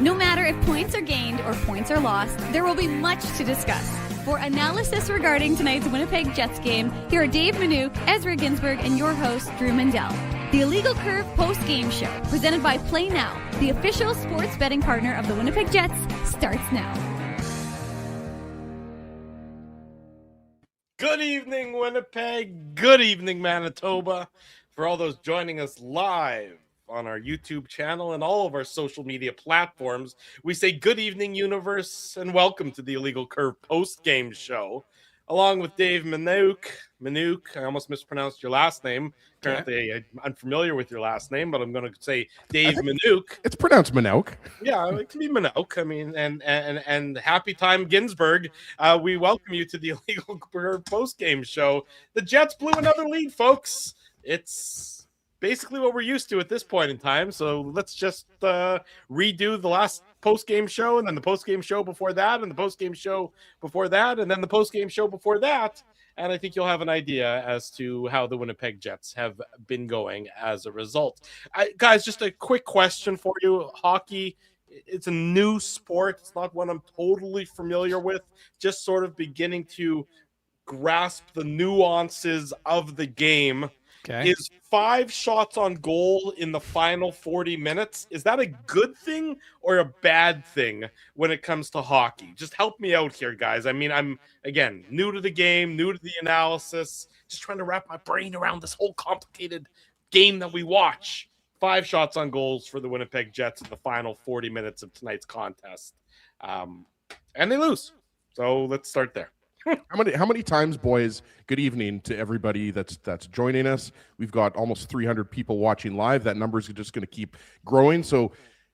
No matter if points are gained or points are lost, there will be much to discuss. For analysis regarding tonight's Winnipeg Jets game, here are Dave Manouk, Ezra Ginsburg, and your host, Drew Mandel. The Illegal Curve post-game show, presented by Play Now, the official sports betting partner of the Winnipeg Jets, starts now. Good evening, Winnipeg. Good evening, Manitoba. For all those joining us live on our YouTube channel and all of our social media platforms, we say good evening, universe, and welcome to the Illegal Curve post-game show. Along with Dave Manouk, I almost mispronounced your last name. Apparently, I'm unfamiliar with your last name, but I'm going to say Dave Manouk. It's pronounced Manouk. Yeah, it can be Manouk. I mean, and happy time Ginsburg. We welcome you to the Illegal Curve post-game show. The Jets blew another lead, folks. It's basically what we're used to at this point in time. So let's just redo the last post-game show, and then the post-game show before that, and the post-game show before that, and then the post-game show before that. And I think you'll have an idea as to how the Winnipeg Jets have been going as a result. Guys, just a quick question for you. Hockey, it's a new sport. It's not one I'm totally familiar with. Just sort of beginning to grasp the nuances of the game. Okay. Is 5 shots on goal in the final 40 minutes, is that a good thing or a bad thing when it comes to hockey? Just help me out here, guys. I mean, I'm, again, new to the game, new to the analysis, just trying to wrap my brain around this whole complicated game that we watch. 5 shots on goals for the Winnipeg Jets in the final 40 minutes of tonight's contest. And they lose. So let's start there. How many times, boys? Good evening to everybody that's joining us. We've got almost 300 people watching live. That number is just going to keep growing. So,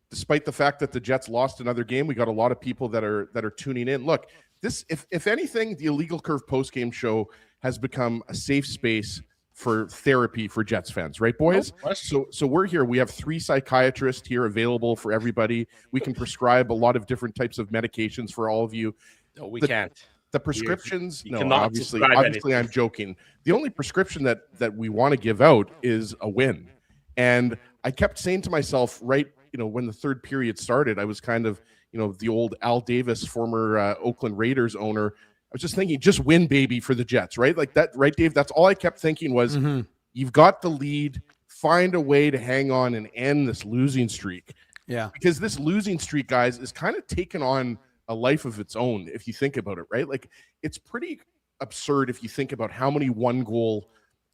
despite the fact that the Jets lost another game, we got a lot of people that are tuning in. Look, this, if anything, the Illegal Curve post-game show has become a safe space for therapy for Jets fans, right, boys? So we're here. We have 3 psychiatrists here available for everybody. We can prescribe a lot of different types of medications for all of you. No, we can't. The prescriptions, you no, obviously I'm joking. The only prescription that we want to give out is a win. And I kept saying to myself, right, when the third period started, I was kind of, the old Al Davis, former Oakland Raiders owner. I was just thinking, just win, baby, for the Jets, right? Like that, right, Dave? That's all I kept thinking was, You've got the lead, find a way to hang on and end this losing streak. Yeah. Because this losing streak, guys, is kind of taken on a life of its own, if you think about it, right? Like, it's pretty absurd if you think about how many 1-goal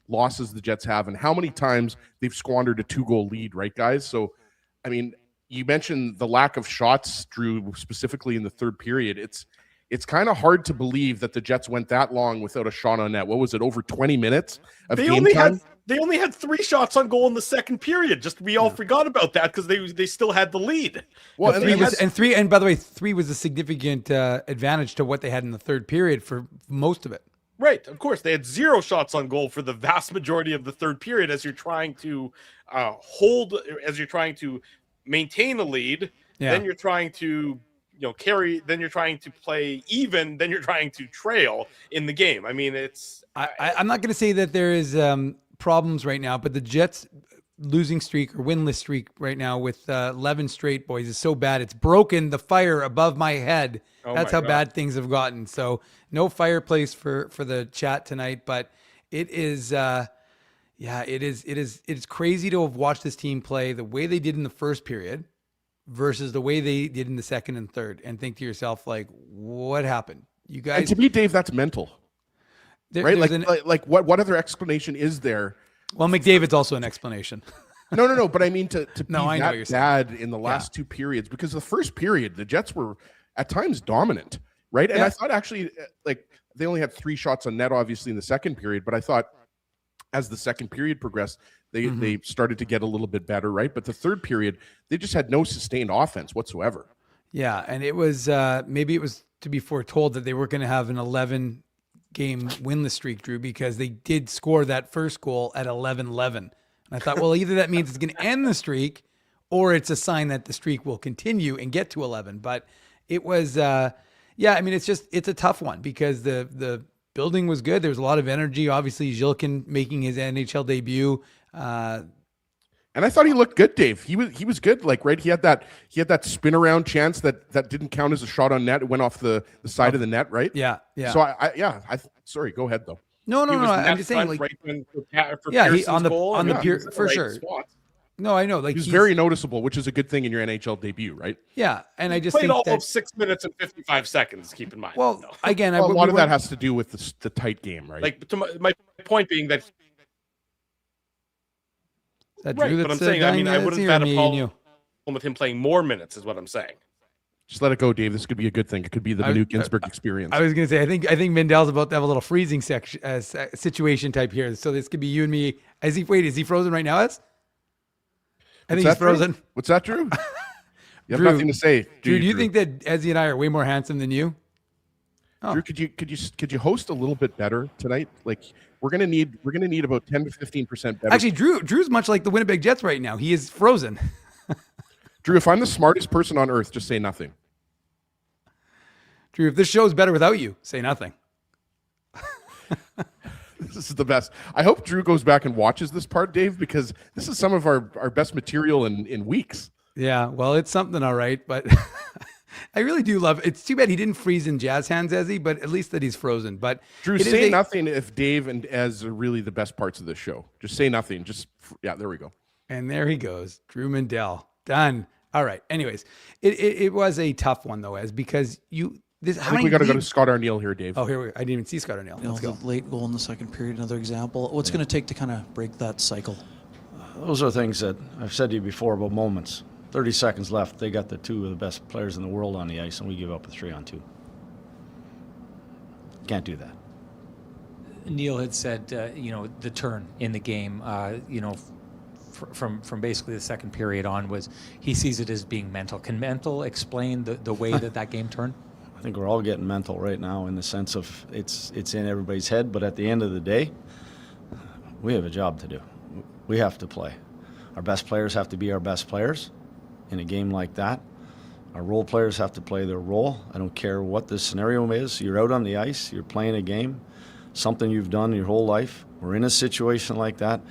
losses the Jets have and how many times they've squandered a 2-goal lead, right, guys? So, I mean, you mentioned the lack of shots, Drew, specifically in the third period. It's kind of hard to believe that the Jets went that long without a shot on net. What was it, over 20 minutes of game time? They only had 3 shots on goal in the second period. Just we all forgot about that because they still had the lead. Well, and by the way, 3 was a significant advantage to what they had in the third period for most of it. Right, of course, they had 0 shots on goal for the vast majority of the third period. As you're trying to maintain a lead, then you're trying to carry, then you're trying to play even, then you're trying to trail in the game. I mean, I'm not going to say that there is problems right now, but the Jets losing streak or winless streak right now with 11 straight, boys, is so bad. It's broken the fire above my head. That's how bad things have gotten. So no fireplace for the chat tonight, but it is, it's crazy to have watched this team play the way they did in the first period versus the way they did in the second and third, and think to yourself, like, what happened? You guys. And to me, Dave, that's mental. Right? Like what other explanation is there? Well, McDavid's also an explanation. No. But I mean, to be that bad in the last 2 periods, because the first period, the Jets were at times dominant, right? And I thought actually, like, they only had 3 shots on net, obviously, in the second period. But I thought as the second period progressed, they started to get a little bit better, right? But the third period, they just had no sustained offense whatsoever. Yeah, and it was maybe it was to be foretold that they were going to have an 11-game winless streak, Drew, because they did score that first goal at 11-11. And I thought, well, either that means it's going to end the streak, or it's a sign that the streak will continue and get to 11. But it was, I mean, it's a tough one because the building was good. There was a lot of energy. Obviously, Zhilkin making his NHL debut. And I thought he looked good, Dave. He was good. Like, right, he had that spin around chance that didn't count as a shot on net. It went off the side of the net, right? Yeah. So I sorry, go ahead though. No. He was I'm net just saying, front like, right for yeah, he Pearson's on the goal. on I the mean, he was pier in for right sure. spot. No, I know. Like, He was very noticeable, which is a good thing in your NHL debut, right? Yeah, and I just Played think all that, of 6 minutes and 55 seconds. Keep in mind. well, No. again, Well, a lot of that has to do with the tight game, right? Like to my point being that. that Right, Drew but I'm that's, saying, I mean, I that's wouldn't here, have had me a and problem you. with him playing more minutes, is what I'm saying. Just let it go, Dave. This could be a good thing. It could be the Manu Ginsburg experience. I was going to say, I think Mendel's about to have a little freezing situation type here. So this could be you and me. Is he frozen right now? I think he's frozen. Drew? What's that, Drew? You have Drew, nothing to say. Drew, do you think that Ezzy and I are way more handsome than you? Drew, could you host a little bit better tonight? Like, we're gonna need about 10 to 15% better. Actually, Drew's much like the Winnipeg Jets right now. He is frozen. Drew, if I'm the smartest person on earth, just say nothing. Drew, if this show's better without you, say nothing. This is the best. I hope Drew goes back and watches this part, Dave, because this is some of our best material in weeks. Yeah, well, it's something, all right, but I really do love it. It's too bad he didn't freeze in Jazz hands, Ezzy, but at least that he's frozen. But Drew, say nothing if Dave and Ez are really the best parts of this show. Just say nothing. Yeah, there we go. And there he goes, Drew Mandel. Done. All right. Anyways, it was a tough one though, Ez, because I think we got to go to Scott Arneal here, Dave. Oh, here we go. I didn't even see Scott Arneal. Let's go. The late goal in the second period, another example. What's going to take to kind of break that cycle? Those are things that I've said to you before about moments. 30 seconds left. They got the two of the best players in the world on the ice, and we give up a 3-on-2. Can't do that. Neil had said, the turn in the game, from basically the second period on was he sees it as being mental. Can mental explain the way that game turned? I think we're all getting mental right now in the sense of it's in everybody's head, but at the end of the day, we have a job to do. We have to play. Our best players have to be our best players in a game like that. Our role players have to play their role. I don't care what the scenario is. You're out on the ice, you're playing a game, something you've done your whole life. We're in a situation like that.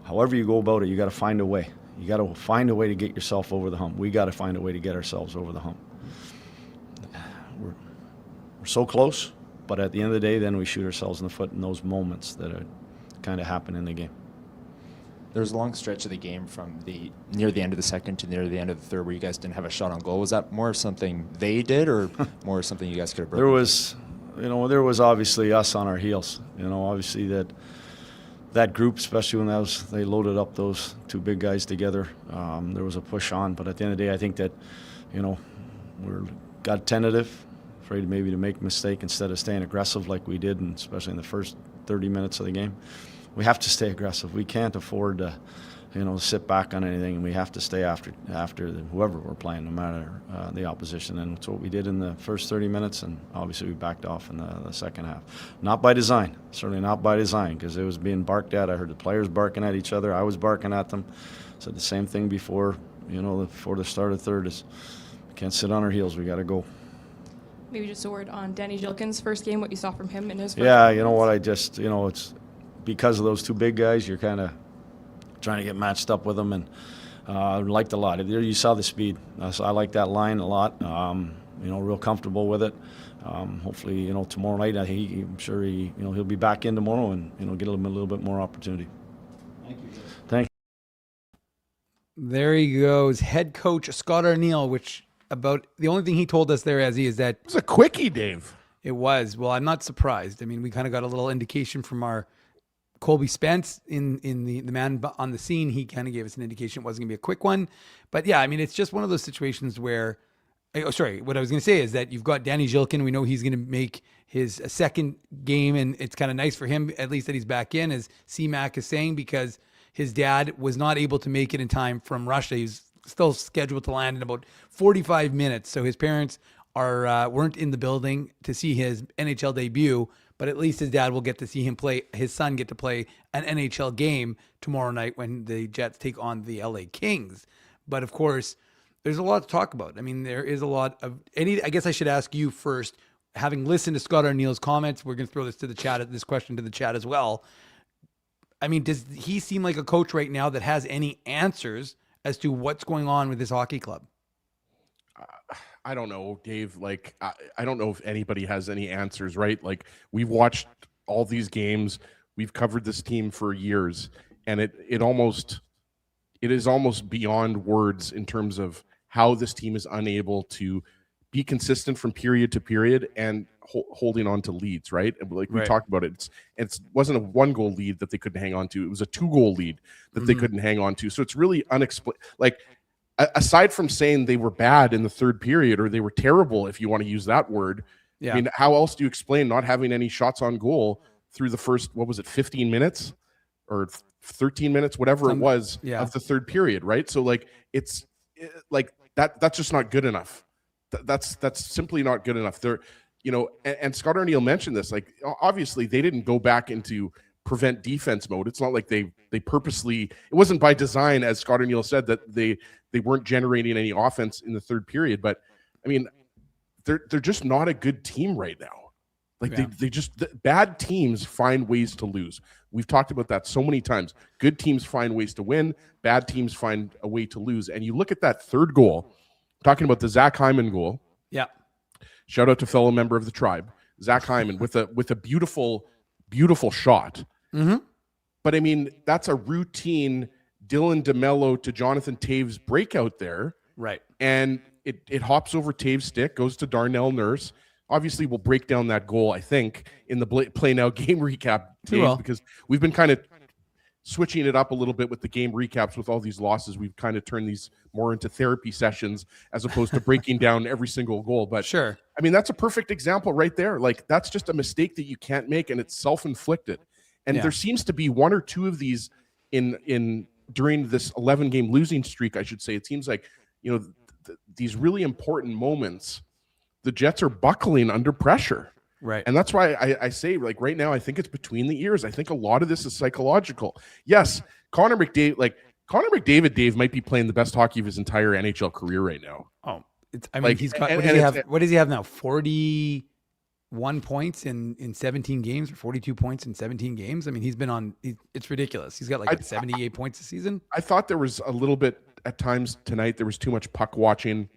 However you go about it, you got to find a way. You got to find a way to get yourself over the hump. We got to find a way to get ourselves over the hump. We're so close, but at the end of the day, then we shoot ourselves in the foot in those moments that kind of happen in the game. There was a long stretch of the game from near the end of the second to near the end of the third where you guys didn't have a shot on goal. Was that more of something they did or more something you guys could have broken? There was obviously us on our heels. Obviously that group, especially when they loaded up those two big guys together, there was a push on. But at the end of the day, I think that, got tentative, afraid maybe to make a mistake instead of staying aggressive like we did, and especially in the first 30 minutes of the game. We have to stay aggressive. We can't afford to, sit back on anything, and we have to stay after whoever we're playing, no matter the opposition. And it's what we did in the first 30 minutes, and obviously we backed off in the second half. Not by design, certainly not by design, because it was being barked at. I heard the players barking at each other. I was barking at them. Said the same thing before the start of third is we can't sit on our heels. We got to go. Maybe just a word on Danny Jilkin's first game, what you saw from him in his first Yeah, you know what, it's because of those two big guys, you're kind of trying to get matched up with them, and liked a lot. You saw the speed. So I like that line a lot. Real comfortable with it. Hopefully, tomorrow night, I'm sure he'll be back in tomorrow and, get a little bit more opportunity. Thank you. Thank you. There he goes, head coach Scott Arneal, which about the only thing he told us there, Ezzy, is that It was a quickie, Dave. it was. Well, I'm not surprised. I mean, we kind of got a little indication from our Colby Spence in the man on the scene. He kind of gave us an indication it wasn't going to be a quick one. But yeah, I mean, it's just one of those situations where, what I was going to say is that you've got Danny Jilkin. We know he's going to make his second game, and it's kind of nice for him, at least that he's back in, as C-Mac is saying, because his dad was not able to make it in time from Russia. He's still scheduled to land in about 45 minutes. So his parents weren't in the building to see his NHL debut, but at least his dad will get to see his son get to play an NHL game tomorrow night when the Jets take on the LA Kings. But of course, there's a lot to talk about. I mean, there is a lot of I guess I should ask you first, having listened to Scott Arneal's comments, we're going to throw this question to the chat as well. I mean, does he seem like a coach right now that has any answers as to what's going on with his hockey club? I don't know, Dave. Like, I don't know if anybody has any answers, right? Like, we've watched all these games. We've covered this team for years, and it is almost beyond words in terms of how this team is unable to be consistent from period to period and holding on to leads, right? And like we talked about it, it wasn't a 1-goal lead that they couldn't hang on to. It was a 2-goal lead that they couldn't hang on to. So it's really unexplained. Like, aside from saying they were bad in the third period or they were terrible, if you want to use that word, I mean, how else do you explain not having any shots on goal through the first, 15 minutes or 13 minutes, whatever it was of the third period, right? So like, it's like that's just not good enough. That's simply not good enough. They're, and Scott Arneal mentioned this, like, obviously they didn't go back into prevent defense mode. It's not like they purposely, it wasn't by design, as Scott Arneal said, that they weren't generating any offense in the third period. But I mean, they're just not a good team right now. Like they just, bad teams find ways to lose. We've talked about that so many times. Good teams find ways to win. Bad teams find a way to lose. And you look at that third goal, talking about the Zach Hyman goal. Yeah. Shout out to fellow member of the tribe, Zach Hyman, with a beautiful, beautiful shot. Mm-hmm. But I mean, that's a routine Dylan DeMello to Jonathan Taves breakout there. Right. And it hops over Taves' stick, goes to Darnell Nurse. Obviously, we'll break down that goal, I think, in the Play Now game recap, Dave, because we've been kind of switching it up a little bit with the game recaps with all these losses. We've kind of turned these more into therapy sessions as opposed to breaking down every single goal. But sure, I mean, that's a perfect example right there. Like, that's just a mistake that you can't make, and it's self-inflicted. And there seems to be one or two of these in during this 11-game losing streak, I should say. It seems like, these really important moments, the Jets are buckling under pressure. Right. And that's why I say, like, right now, I think it's between the ears. I think a lot of this is psychological. Yes, Connor McDavid, Dave, might be playing the best hockey of his entire NHL career right now. Oh, he's got, what does he have now? 41 points in 17 games, or 42 points in 17 games. I mean, it's ridiculous. He's got 78 points a season. I thought there was a little bit at times tonight, there was too much puck watching.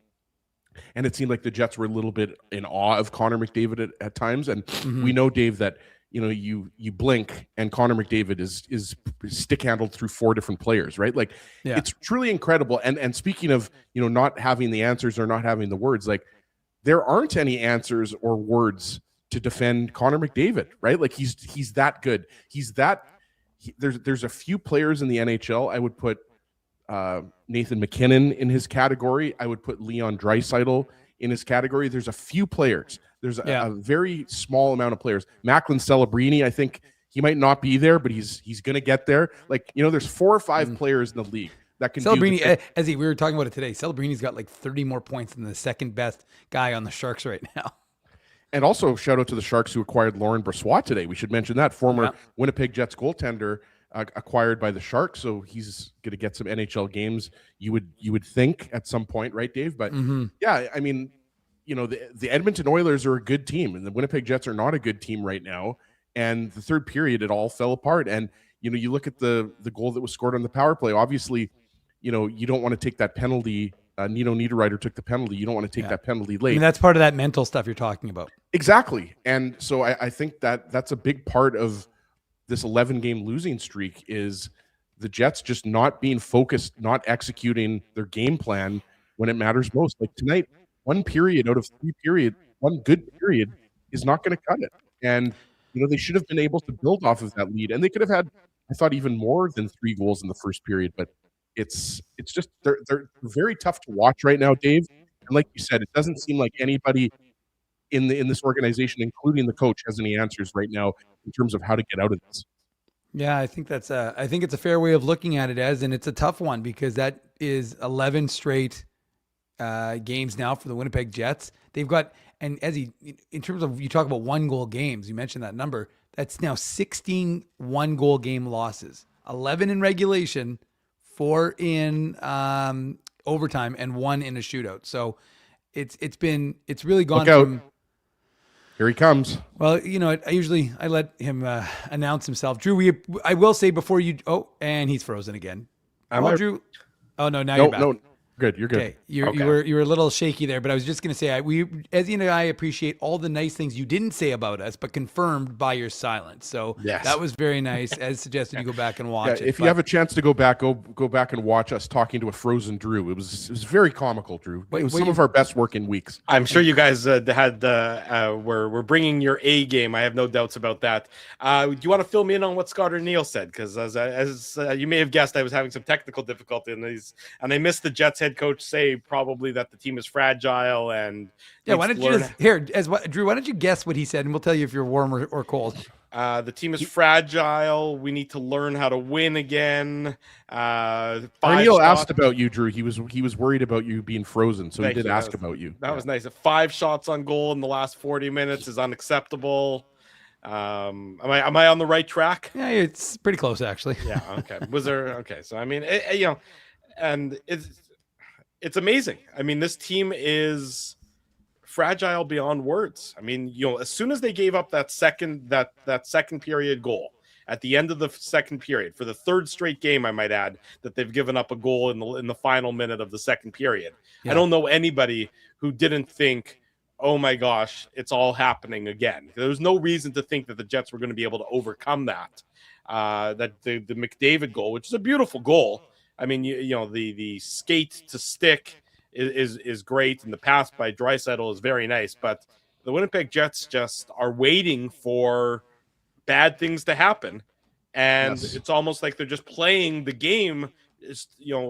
And it seemed like the Jets were a little bit in awe of Connor McDavid at times. And we know, Dave, that you blink and Connor McDavid is stick handled through 4 different players, right? Like, it's truly incredible. And speaking of not having the answers or not having the words, like, there aren't any answers or words to defend Connor McDavid, right? Like, he's that good. There's a few players in the NHL. I would put Nathan McKinnon in his category. I would put Leon Draisaitl in his category. There's a few players. There's a very small amount of players. Macklin Celebrini, I think he might not be there, but he's going to get there. Like, there's 4 or 5 players in the league that can Celebrini, we were talking about it today, Celebrini's got 30 more points than the second best guy on the Sharks right now. And also shout out to the Sharks who acquired Laurent Brossoit today. We should mention that, former Winnipeg Jets goaltender, acquired by the Sharks, so he's going to get some NHL games. You would think at some point, right, Dave? But yeah, I mean, the Edmonton Oilers are a good team, and the Winnipeg Jets are not a good team right now. And the third period, it all fell apart. And you look at the goal that was scored on the power play. Obviously, you don't want to take that penalty. Nino Niederreiter took the penalty. You don't want to take that penalty late. I mean, that's part of that mental stuff you're talking about. Exactly. And so I think that's a big part of this 11-game losing streak, is the Jets just not being focused, not executing their game plan when it matters most. Like tonight, 1 period out of 3 periods, 1 good period is not going to cut it. And, they should have been able to build off of that lead. And they could have had, I thought, even more than 3 goals in the first period. But it's just, they're very tough to watch right now, Dave. And like you said, it doesn't seem like anybody in this organization, including the coach, has any answers right now in terms of how to get out of this. Yeah, I think it's a fair way of looking at it, and it's a tough one because that is 11 straight games now for the Winnipeg Jets. They've got, and in terms of, you talk about 1-goal games, you mentioned that number, that's now 16 1-goal game losses, 11 in regulation, 4 in overtime, and 1 in a shootout. So it's really gone from. Here he comes. Well, I let him announce himself. Drew, I will say before you. Oh, and he's frozen again. Drew. Oh no, now you're back. No, good. You're good. Okay, you were a little shaky there, but I was just going to say, as you know, I appreciate all the nice things you didn't say about us, but confirmed by your silence. So that was very nice. As suggested, you go back and watch it. If you have a chance to go back and watch us talking to a frozen Drew. It was very comical, Drew. It was some of our best working weeks. I'm sure you guys were bringing your A game. I have no doubts about that. Do you want to fill me in on what Scott Arneal said? Because as you may have guessed, I was having some technical difficulty and I missed the Jets head coach say probably that the team is fragile and why don't you Drew, why don't you guess what he said and we'll tell you if you're warm or cold. The team is fragile. We need to learn how to win again. Arneal asked about you, Drew. He was worried about you being frozen, so he did ask about you. That was nice. 5 shots on goal in the last 40 minutes is unacceptable. Am I on the right track? Yeah, it's pretty close actually. Yeah. Okay. So I mean, and it's amazing. I mean, this team is fragile beyond words. I mean, as soon as they gave up that second period goal at the end of the second period for the third straight game, I might add, that they've given up a goal in the final minute of the second period. Yeah. I don't know anybody who didn't think, oh my gosh, it's all happening again. There was no reason to think that the Jets were going to be able to overcome that. That the McDavid goal, which is a beautiful goal. I mean, the skate to stick is great, and the pass by Draisaitl is very nice. But the Winnipeg Jets just are waiting for bad things to happen, and it's almost like they're just playing the game,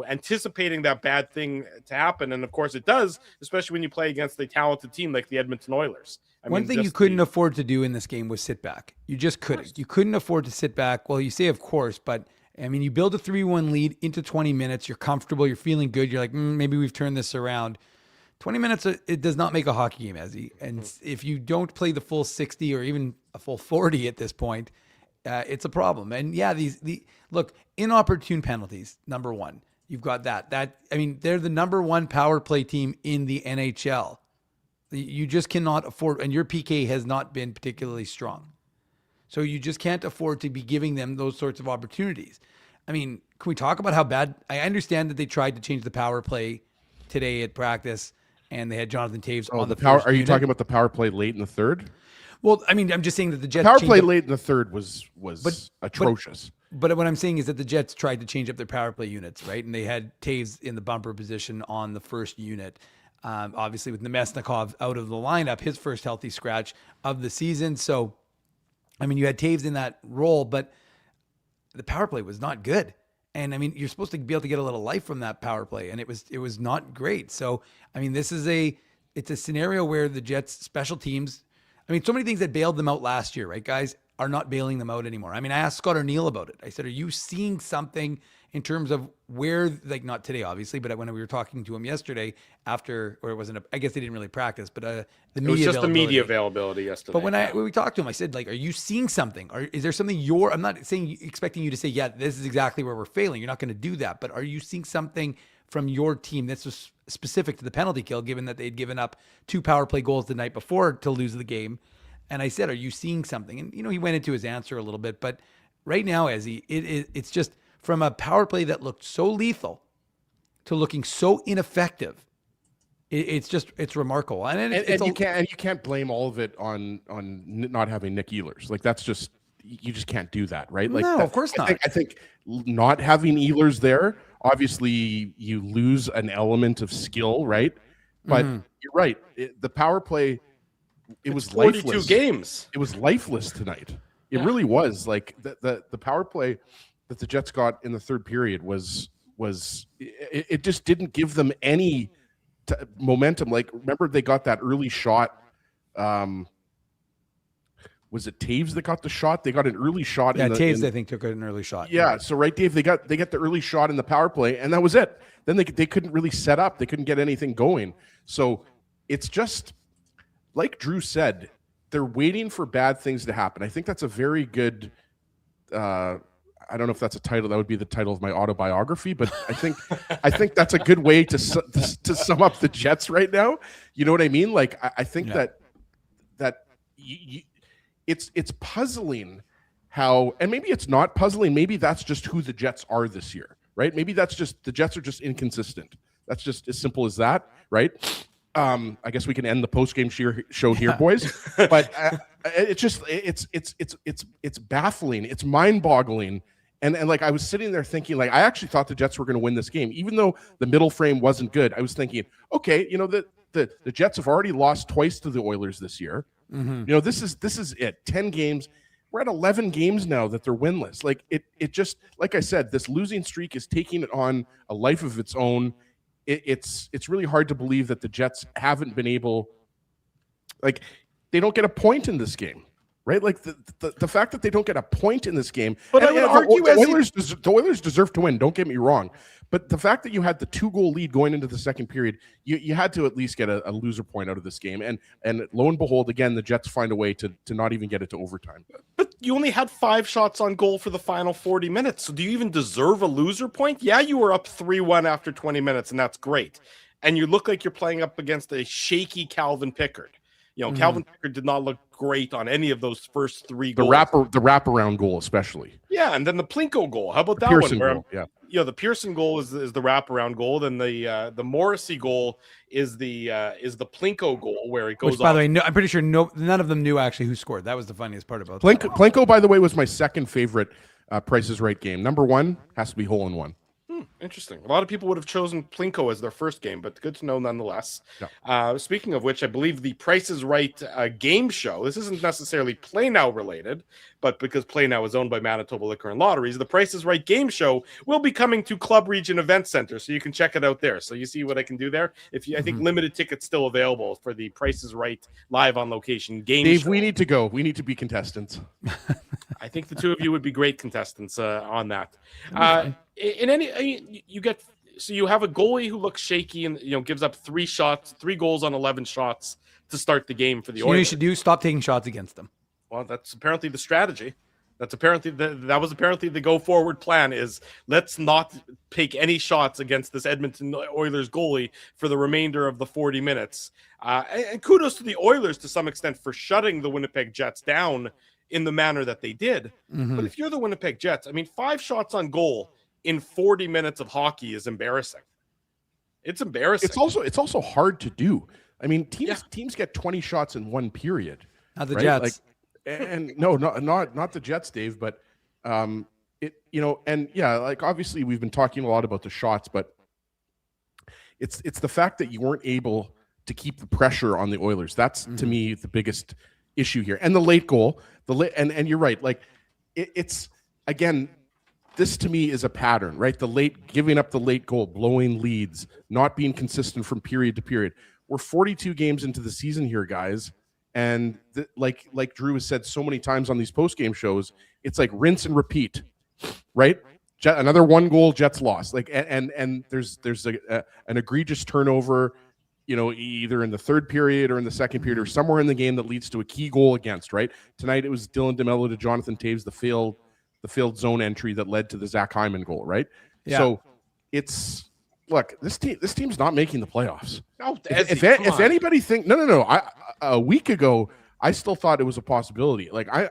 anticipating that bad thing to happen. And of course, it does, especially when you play against a talented team like the Edmonton Oilers. One thing you couldn't afford to do in this game was sit back. You just couldn't. You couldn't afford to sit back. Well, you say of course, but I mean, you build a 3-1 lead into 20 minutes. You're comfortable. You're feeling good. You're like, maybe we've turned this around. 20 minutes, it does not make a hockey game, Ezzy. And if you don't play the full 60 or even a full 40 at this point, it's a problem. And yeah, look, inopportune penalties, number one. You've got that. They're the number one power play team in the NHL. You just cannot afford, and your PK has not been particularly strong. So you just can't afford to be giving them those sorts of opportunities. I mean, can we talk about how bad? I understand that they tried to change the power play today at practice, and they had Jonathan Taves on the power. first Are you unit. talking about the power play late in the third? Well, I mean, I'm just saying that the Jets power play late in the third was atrocious. But what I'm saying is that the Jets tried to change up their power play units, right? And they had Taves in the bumper position on the first unit. Obviously, with Nemesnikov out of the lineup, his first healthy scratch of the season. So, I mean, you had Taves in that role, but the power play was not good. And I mean, you're supposed to be able to get a little life from that power play, and it was not great. So, I mean, it's a scenario where the Jets special teams, I mean, so many things that bailed them out last year, right, guys, are not bailing them out anymore. I mean, I asked Scott Arneal about it. I said, are you seeing something in terms of where, like, not today, obviously, but when we were talking to him yesterday after, or it wasn't, I guess they didn't really practice, but the media it was just the media availability yesterday. But when we talked to him, I said, like, are you seeing something? Or is there something I'm not expecting you to say, yeah, this is exactly where we're failing. You're not going to do that. But are you seeing something from your team that's just specific to the penalty kill, given that they'd given up 2 power play goals the night before to lose the game? And I said, are you seeing something? And, he went into his answer a little bit. But right now, Ezzy, it's just from a power play that looked so lethal to looking so ineffective. It's remarkable. And you can't blame all of it on not having Nick Ehlers. Like, that's just, you just can't do that, right? Like, no, of course not. I think not having Ehlers there, obviously you lose an element of skill, right? But you're right. The power play, it was 42 lifeless. games. It was lifeless tonight. It really was. Like, the power play that the Jets got in the third period was it just didn't give them any momentum. Like, remember they got that early shot. Was it Taves that got the shot? They got an early shot. Yeah, Taves, I think, took an early shot. Yeah, so right, Dave, they got the early shot in the power play, and that was it. Then they couldn't really set up. They couldn't get anything going. So it's just, like Drew said, they're waiting for bad things to happen. I think that's a very good, I don't know if that's a title. That would be the title of my autobiography, but I think that's a good way to sum up the Jets right now. You know what I mean? Like, I think that it's puzzling how, and maybe it's not puzzling. Maybe that's just who the Jets are this year, right? Maybe that's just the Jets are just inconsistent. That's just as simple as that, right? I guess we can end the post-game show here, boys. But it's baffling. It's mind-boggling. And like I was sitting there thinking, like I actually thought the Jets were going to win this game, even though the middle frame wasn't good. I was thinking, okay, the Jets have already lost twice to the Oilers this year. This is it. 10 games. We're at 11 games now that they're winless. Like it just, like I said, this losing streak is taking it on a life of its own. It's really hard to believe that the Jets haven't been able, like they don't get a point in this game, right? Like the fact that they don't get a point in this game. But I would argue the Oilers deserve to win. Don't get me wrong. But the fact that you had the 2-goal lead going into the second period, you had to at least get a loser point out of this game. And lo and behold, again, the Jets find a way to not even get it to overtime. But you only had 5 shots on goal for the final 40 minutes. So do you even deserve a loser point? Yeah, you were up 3-1 after 20 minutes, and that's great. And you look like you're playing up against a shaky Calvin Pickard. Calvin Pickard did not look great on any of those first 3 goals. The wraparound goal, especially. Yeah, and then the Plinko goal. How about that Pearson one? Goal, yeah. The Pearson goal is the wraparound goal. Then the Morrissey goal is the Plinko goal where it goes. Which, by the way, I'm pretty sure none of them knew actually who scored. That was the funniest part about Plinko, by the way, was my second favorite Price is Right game. Number 1 has to be Hole in One. Interesting. A lot of people would have chosen Plinko as their first game, but good to know nonetheless. Yeah. Speaking of which, I believe the Price is Right game show, this isn't necessarily Play Now related, but because Play Now is owned by Manitoba Liquor and Lotteries, the Price is Right game show will be coming to Club Region Event Center, so you can check it out there. So you see what I can do there? I think limited tickets still available for the Price is Right live on location game Dave, show. we need to go. We need to be contestants. I think the two of you would be great contestants on that. You have a goalie who looks shaky and gives up 3 goals on 11 shots to start the game for the Oilers. You should do stop taking shots against them. Well, that's apparently the strategy. That was apparently the go forward plan is let's not take any shots against this Edmonton Oilers goalie for the remainder of the 40 minutes. And kudos to the Oilers to some extent for shutting the Winnipeg Jets down in the manner that they did. But if you're the Winnipeg Jets, 5 shots on goal in 40 minutes of hockey is embarrassing. It's embarrassing. It's also hard to do. Teams get 20 shots in one period. Not the right? Jets. And no, not the Jets, Dave, but obviously we've been talking a lot about the shots, but it's the fact that you weren't able to keep the pressure on the Oilers. That's to me the biggest issue here. And the late goal, and you're right. Like it's again, this to me is a pattern, right? Giving up the late goal, blowing leads, not being consistent from period to period. We're 42 games into the season here, guys. And like Drew has said so many times on these post-game shows, it's like rinse and repeat, right? Another 1 goal, Jets lost. Like, and there's an egregious turnover, either in the third period or in the second period or somewhere in the game that leads to a key goal against, right? Tonight it was Dylan DeMello to Jonathan Taves, the failed zone entry that led to the Zach Hyman goal, right? Yeah. So this team's not making the playoffs. No, if anybody think no. A week ago, I still thought it was a possibility. Like I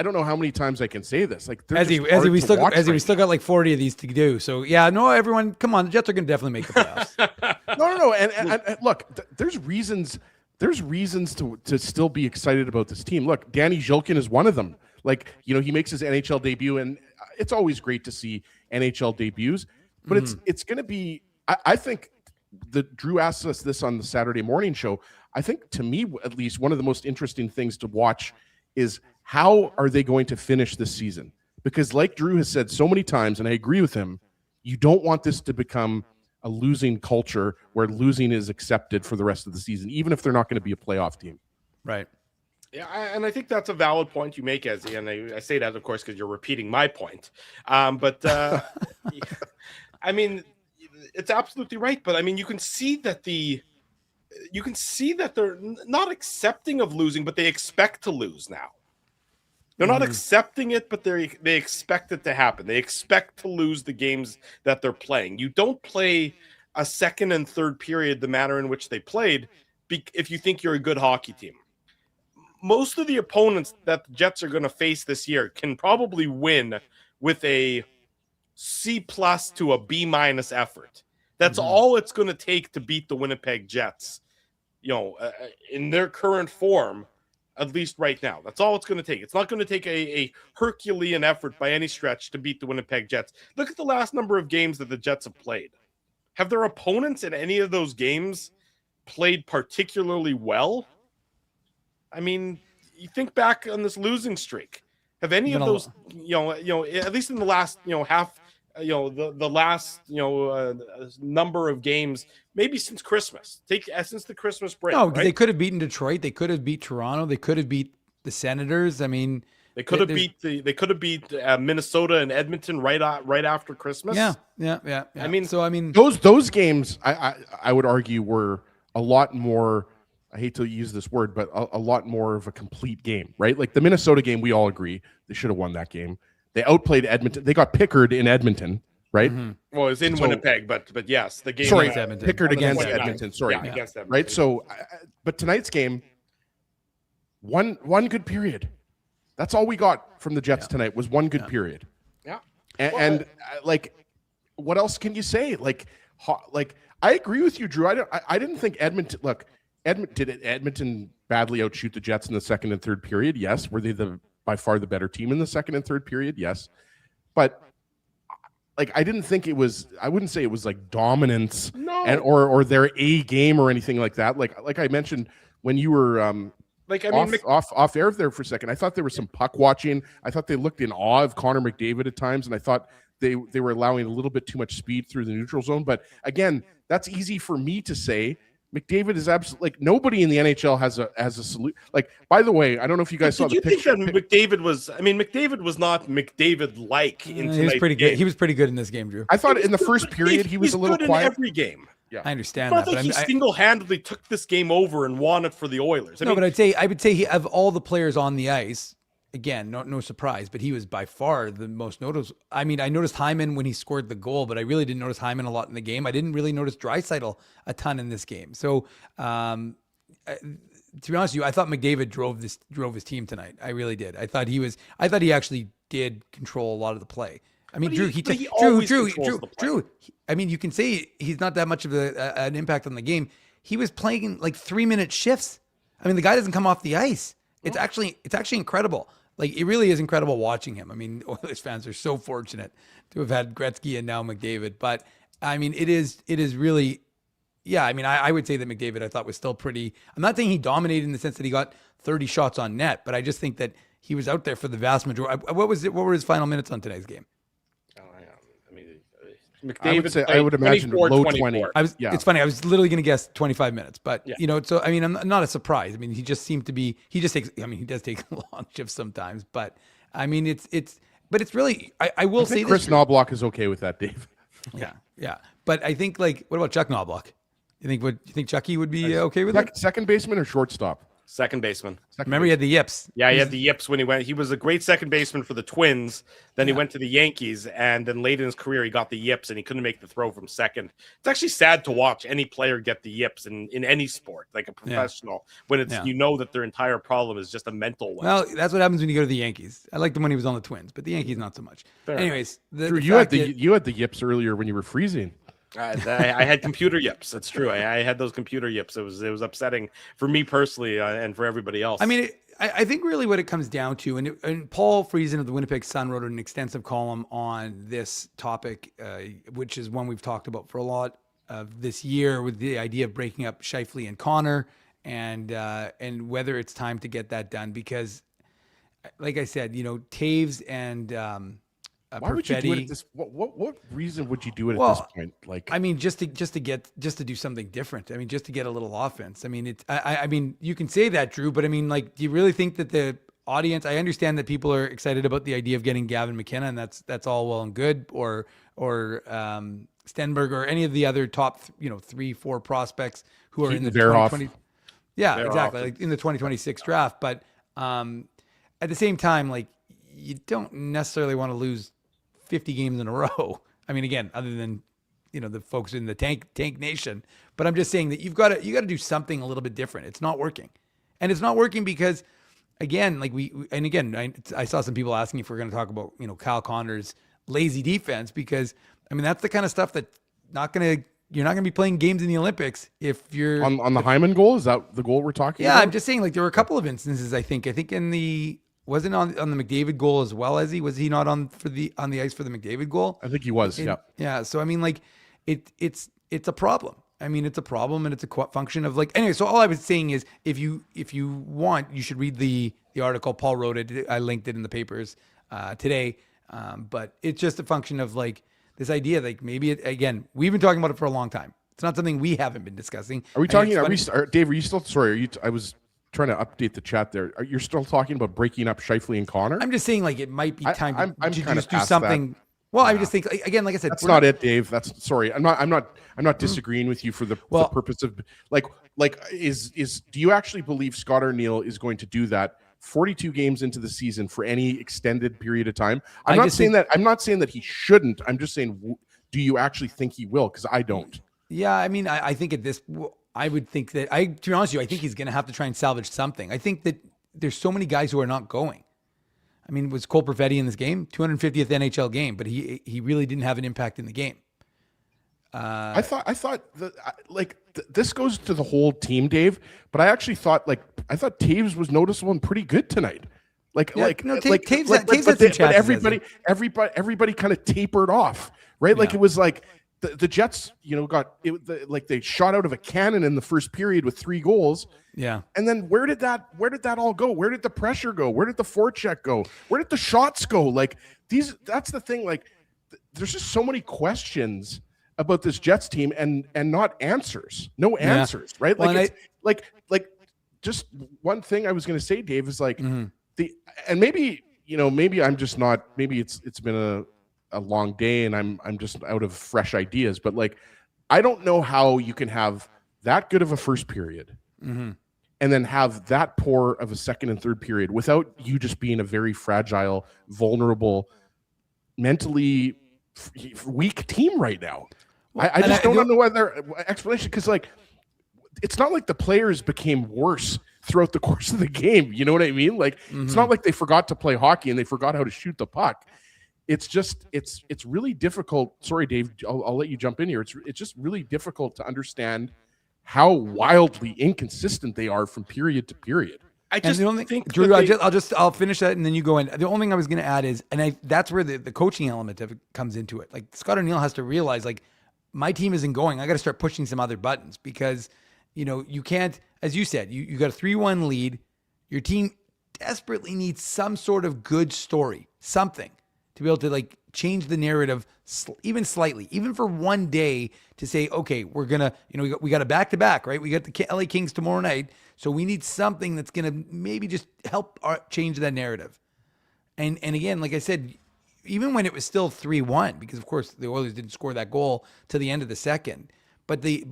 don't know how many times I can say this. Like we still got like 40 of these to do. So yeah, no, everyone, come on, the Jets are going to definitely make the playoffs. No. And look, there's reasons to still be excited about this team. Look, Danny Zhilkin is one of them. Like, he makes his NHL debut, and it's always great to see NHL debuts. But it's going to be, I think, Drew asked us this on the Saturday morning show. I think, to me, at least, one of the most interesting things to watch is how are they going to finish this season? Because like Drew has said so many times, and I agree with him, you don't want this to become a losing culture where losing is accepted for the rest of the season, even if they're not going to be a playoff team. Right. Yeah, and I think that's a valid point you make, Ezzy, and I say that, of course, because you're repeating my point. It's absolutely right. But you can see that they're not accepting of losing, but they expect to lose now. They're not accepting it, but they expect it to happen. They expect to lose the games that they're playing. You don't play a second and third period the manner in which they played if you think you're a good hockey team. most of the opponents that the Jets are going to face this year can probably win with a C+ to a B- effort. That's all it's going to take to beat the Winnipeg Jets, in their current form, at least right now. That's all it's going to take. It's not going to take a Herculean effort by any stretch to beat the Winnipeg Jets. Look at the last number of games that the Jets have played. Have their opponents in any of those games played particularly well? I mean, you think back on this losing streak. Have any of those, at least in the last, half, the last, number of games, maybe since Christmas, since the Christmas break. No, because right? they could have beaten Detroit. They could have beat Toronto. They could have beat the Senators. I mean, they could have beat Minnesota and Edmonton right after Christmas. Yeah. I mean, those games, I would argue, were a lot more. I hate to use this word, but a lot more of a complete game, right? Like the Minnesota game, we all agree they should have won that game. They outplayed Edmonton. They got pickered in Edmonton, right? Well, it's in Winnipeg, but yes, the game. Sorry, Edmonton. pickered against 29. Edmonton. Sorry, Yeah, against Edmonton. right? So, but tonight's game, one good period. That's all we got from the Jets tonight was one good period. Yeah, and what else can you say? Like I agree with you, Drew. I didn't think Edmonton. Look, did Edmonton badly outshoot the Jets in the second and third period? Yes. Were they by far the better team in the second and third period? Yes. But I didn't think it was. I wouldn't say it was like dominance, or their A game or anything like that. Like I mentioned when you were off air there for a second, I thought there was some puck watching. I thought they looked in awe of Connor McDavid at times, and I thought they were allowing a little bit too much speed through the neutral zone. But again, that's easy for me to say. McDavid is absolutely nobody in the NHL has a salute. By the way, I don't know if you guys saw the picture. Think that McDavid was? I mean, McDavid was not McDavid-like. He was pretty good. He was pretty good in this game, Drew. I thought in the first period he was a little good quiet. in every game. Yeah, I understand that. But he single-handedly took this game over and won it for the Oilers. But I would say of all the players on the ice. Again, no surprise, but he was by far the most noticeable. I mean, I noticed Hyman when he scored the goal, but I really didn't notice Hyman a lot in the game. I didn't really notice Draisaitl a ton in this game. So, to be honest with you, I thought McDavid drove his team tonight. I really did. I thought he actually did control a lot of the play. I mean, Drew. I mean, you can say he's not that much of an impact on the game. He was playing like 3-minute shifts. I mean, the guy doesn't come off the ice. It's actually incredible. It really is incredible watching him. I mean, Oilers fans are so fortunate to have had Gretzky and now McDavid. But I mean, it is really, yeah. I mean, I would say that McDavid I thought was still pretty. I'm not saying he dominated in the sense that he got 30 shots on net, but I just think that he was out there for the vast majority. What were his final minutes on today's game? McDavid, I would imagine low 20. It's funny. I was literally going to guess 25 minutes, but so I mean, I'm not a surprise. I mean, he just seemed to be. He just takes. I mean, he does take long shifts sometimes, but I mean, but it's really. I will say Chris Knobloch is okay with that, Dave. Yeah. But I think what about Chuck Knobloch? You think Chucky would be okay with it? Second baseman or shortstop? Second baseman. Remember, he had the yips. Yeah, he had the yips when he went. He was a great second baseman for the Twins. Then he went to the Yankees, and then late in his career, he got the yips, and he couldn't make the throw from second. It's actually sad to watch any player get the yips in any sport, like a professional, when it's that their entire problem is just a mental one. Well, that's what happens when you go to the Yankees. I liked him when he was on the Twins, but the Yankees not so much. Anyways, Drew, you had the yips earlier when you were freezing. I had computer yips. That's true. I had those computer yips. It was upsetting for me personally and for everybody else. I mean, I think really what it comes down to, and Paul Friesen of the Winnipeg Sun wrote an extensive column on this topic, which is one we've talked about for a lot of this year, with the idea of breaking up Scheifele and Connor, and whether it's time to get that done. Because, like I said, Taves and why would you do it at this? What reason would you do it at this point? I mean, just to do something different. I mean, just to get a little offense. I mean, I mean, you can say that, Drew, but I mean, do you really think that the audience? I understand that people are excited about the idea of getting Gavin McKenna, and that's all well and good, or Stenberg, or any of the other top 3-4 prospects who are in the 2020. Yeah, exactly, like in the 2026 draft. But at the same time, you don't necessarily want to lose 50 games in a row. I mean, again, other than, the folks in the tank nation, but I'm just saying that you got to do something a little bit different. It's not working. And it's not working because again, like I saw some people asking if we're going to talk about, Kyle Connor's lazy defense, because I mean, that's the kind of stuff that you're not going to be playing games in the Olympics if you're on the Hyman goal. Is that the goal we're talking about? Yeah, I'm just saying, like, there were a couple of instances, I think in the, wasn't on the McDavid goal as well, as was he not on the ice for the McDavid goal? I think he was. Yeah. So I mean, like, it's a problem. I mean, it's a problem, and it's a function of, like, anyway. So all I was saying is, if you want, you should read the article. Paul wrote it. I linked it in the papers today. But it's just a function of, like, this idea, like, maybe again, we've been talking about it for a long time. It's not something we haven't been discussing. Are we talking? Dave? Are you still? Sorry. I was trying to update the chat there. You're still talking about breaking up Scheifele and Connor? I'm just saying, like, it might be time I'm to kind just of do past something. that. Well, I just think, again, like I said, that's not it, Dave. That's sorry. I'm not disagreeing with you for the purpose of like do you actually believe Scott Arneal is going to do that 42 games into the season for any extended period of time? I'm not saying that he shouldn't. I'm just saying, do you actually think he will? Because I don't. Yeah, I mean, I think I would think that to be honest with you, I think he's going to have to try and salvage something. I think that there's so many guys who are not going. I mean, was Cole Perfetti in this game? 250th NHL game, but he really didn't have an impact in the game. I thought this goes to the whole team, Dave. But I actually thought Taves was noticeable and pretty good tonight. Everybody kind of tapered off, right? Like, it was like the Jets, they shot out of a cannon in the first period with 3 goals. Yeah. And then where did that all go? Where did the pressure go? Where did the forecheck go? Where did the shots go? Like, that's the thing. Like, there's just so many questions about this Jets team and not answers. No answers, right? Like, well, just one thing I was going to say, Dave, is like and maybe I'm just not, maybe it's been a long day and I'm just out of fresh ideas, but like, I don't know how you can have that good of a first period and then have that poor of a second and third period without you just being a very fragile, vulnerable, mentally weak team right now. Well, I just don't know other explanation, because like, it's not like the players became worse throughout the course of the game. You know what I mean? Like, it's not like they forgot to play hockey and they forgot how to shoot the puck. It's just, it's really difficult. Sorry, Dave, I'll let you jump in here. It's just really difficult to understand how wildly inconsistent they are from period to period. I just think, Drew, I'll finish that and then you go in. The only thing I was going to add is, that's where the coaching element of it comes into it. Like, Scott Arneal has to realize, like, my team isn't going. I got to start pushing some other buttons, because, you can't, as you said, you got a 3-1 lead. Your team desperately needs some sort of good story, something to be able to, like, change the narrative even slightly, even for one day, to say, okay, we're going to, we got a back-to-back, right? We got the LA Kings tomorrow night. So we need something that's going to maybe just help change that narrative. And again, like I said, even when it was still 3-1, because of course the Oilers didn't score that goal to the end of the second, but it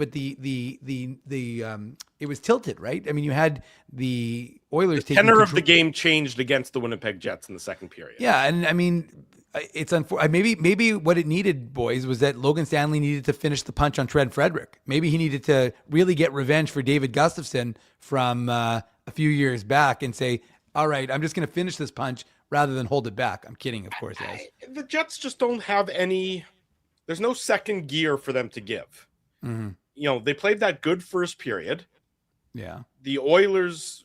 was tilted, right? I mean, you had the Oilers taking tenor of the game changed against the Winnipeg Jets in the second period. Yeah, and I mean, it's maybe what it needed, boys, was that Logan Stanley needed to finish the punch on Trent Frederick. Maybe he needed to really get revenge for David Gustafsson from a few years back and say, all right, I'm just going to finish this punch rather than hold it back. I'm kidding, of course. The Jets just don't have any, there's no second gear for them to give. They played that good first period. Yeah. The Oilers,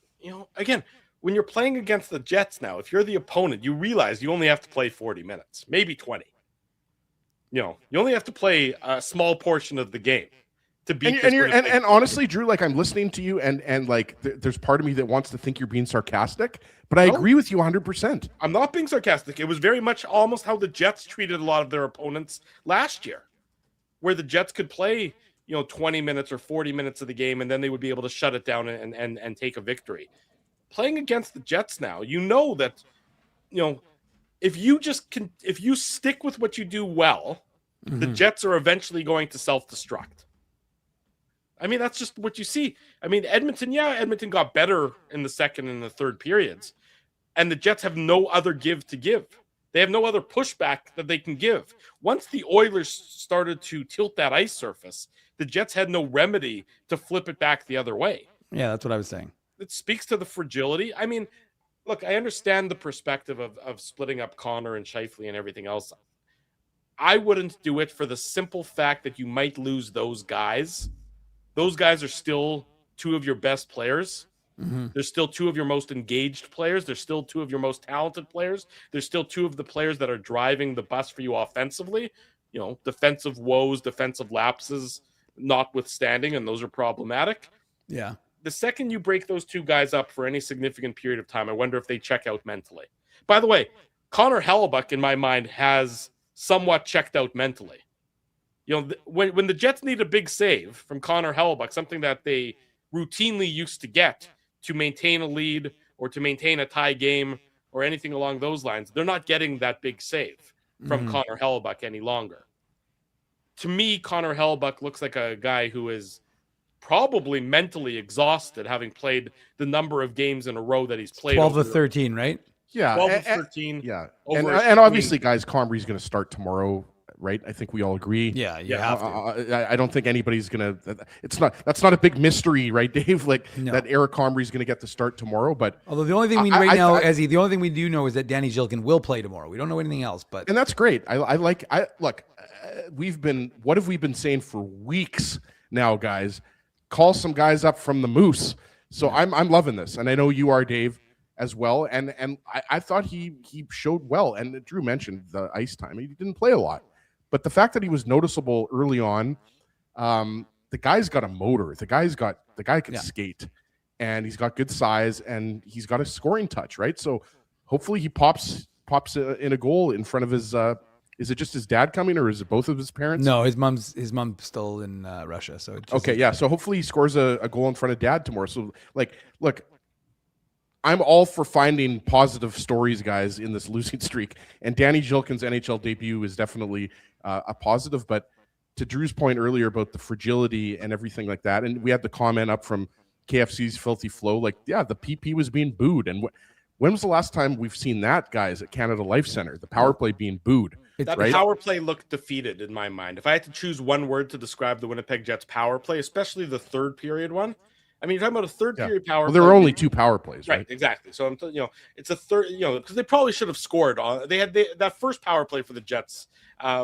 again, when you're playing against the Jets now, if you're the opponent, you realize you only have to play 40 minutes, maybe 20. You only have to play a small portion of the game to beat. And honestly, Drew, like, I'm listening to you, and like, there's part of me that wants to think you're being sarcastic, but I agree with you 100%. I'm not being sarcastic. It was very much almost how the Jets treated a lot of their opponents last year, where the Jets could play 20 minutes or 40 minutes of the game, and then they would be able to shut it down and take a victory. Playing against the Jets now, that, if you stick with what you do well, the Jets are eventually going to self-destruct. I mean, that's just what you see. I mean, Edmonton got better in the second and the third periods, and the Jets have no other give to give. They have no other pushback that they can give. Once the Oilers started to tilt that ice surface, the Jets had no remedy to flip it back the other way. Yeah, that's what I was saying. It speaks to the fragility. I mean, look, I understand the perspective of splitting up Connor and Scheifele and everything else. I wouldn't do it for the simple fact that you might lose those guys. Those guys are still two of your best players. They're still two of your most engaged players. They're still two of your most talented players. They're still two of the players that are driving the bus for you offensively. You know, defensive woes, defensive lapses notwithstanding, and those are problematic. Yeah. The second you break those two guys up for any significant period of time, I wonder if they check out mentally. By the way, Connor Hellebuyck, in my mind, has somewhat checked out mentally. You know, when the Jets need a big save from Connor Hellebuyck, something that they routinely used to get to maintain a lead or to maintain a tie game or anything along those lines, they're not getting that big save from Connor Hellebuyck any longer. To me, Connor Hellebuyck looks like a guy who is probably mentally exhausted, having played the number of games in a row that he's played. 12 of 13, right? Yeah. 12 of 13. Yeah. over And obviously, guys, Combrie's going to start tomorrow, right? I think we all agree. Yeah, you have to. I don't think anybody's going to. That's not a big mystery, right, Dave? Like that Eric Combrie's going to get the start tomorrow. But Although the only thing we know, Ezzy, the only thing we do know is that Danny Zhilkin will play tomorrow. We don't know anything else. But and that's great. Look. What have we been saying for weeks now, guys? Call some guys up from the Moose. So I'm loving this, and I know you are, Dave, as well. And I thought he showed well. And Drew mentioned the ice time. He didn't play a lot, but the fact that he was noticeable early on, the guy's got a motor. The guy can skate, and he's got good size, and he's got a scoring touch, right? So hopefully he pops in a goal in front of his. Is it just his dad coming, or is it both of his parents? No, his mom's still in Russia. So okay, yeah. So hopefully he scores a goal in front of dad tomorrow. So look, I'm all for finding positive stories, guys, in this losing streak. And Danny Zhilkin's NHL debut is definitely a positive. But to Drew's point earlier about the fragility and everything like that, and we had the comment up from KFC's Filthy Flow, like, yeah, the PP was being booed. And when was the last time we've seen that, guys, at Canada Life Center, the power play being booed? That power play looked defeated in my mind. If I had to choose one word to describe the Winnipeg Jets power play, especially the third period one, I mean, you're talking about a third period power play. There were only two power plays, right? Exactly. So it's a third, because they probably should have scored on. They had that first power play for the Jets,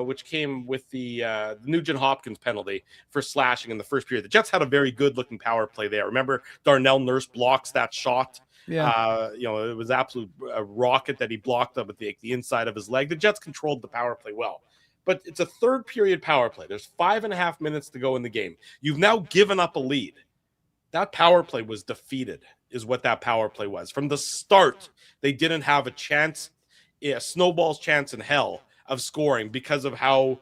which came with the Nugent Hopkins penalty for slashing in the first period. The Jets had a very good looking power play there. Remember, Darnell Nurse blocks that shot. Yeah. It was absolute rocket that he blocked up at the inside of his leg. The Jets controlled the power play well, but it's a third period power play. There's 5.5 minutes to go in the game. You've now given up a lead. That power play was defeated, is what that power play was. From the start, they didn't have a chance, a snowball's chance in hell of scoring because of how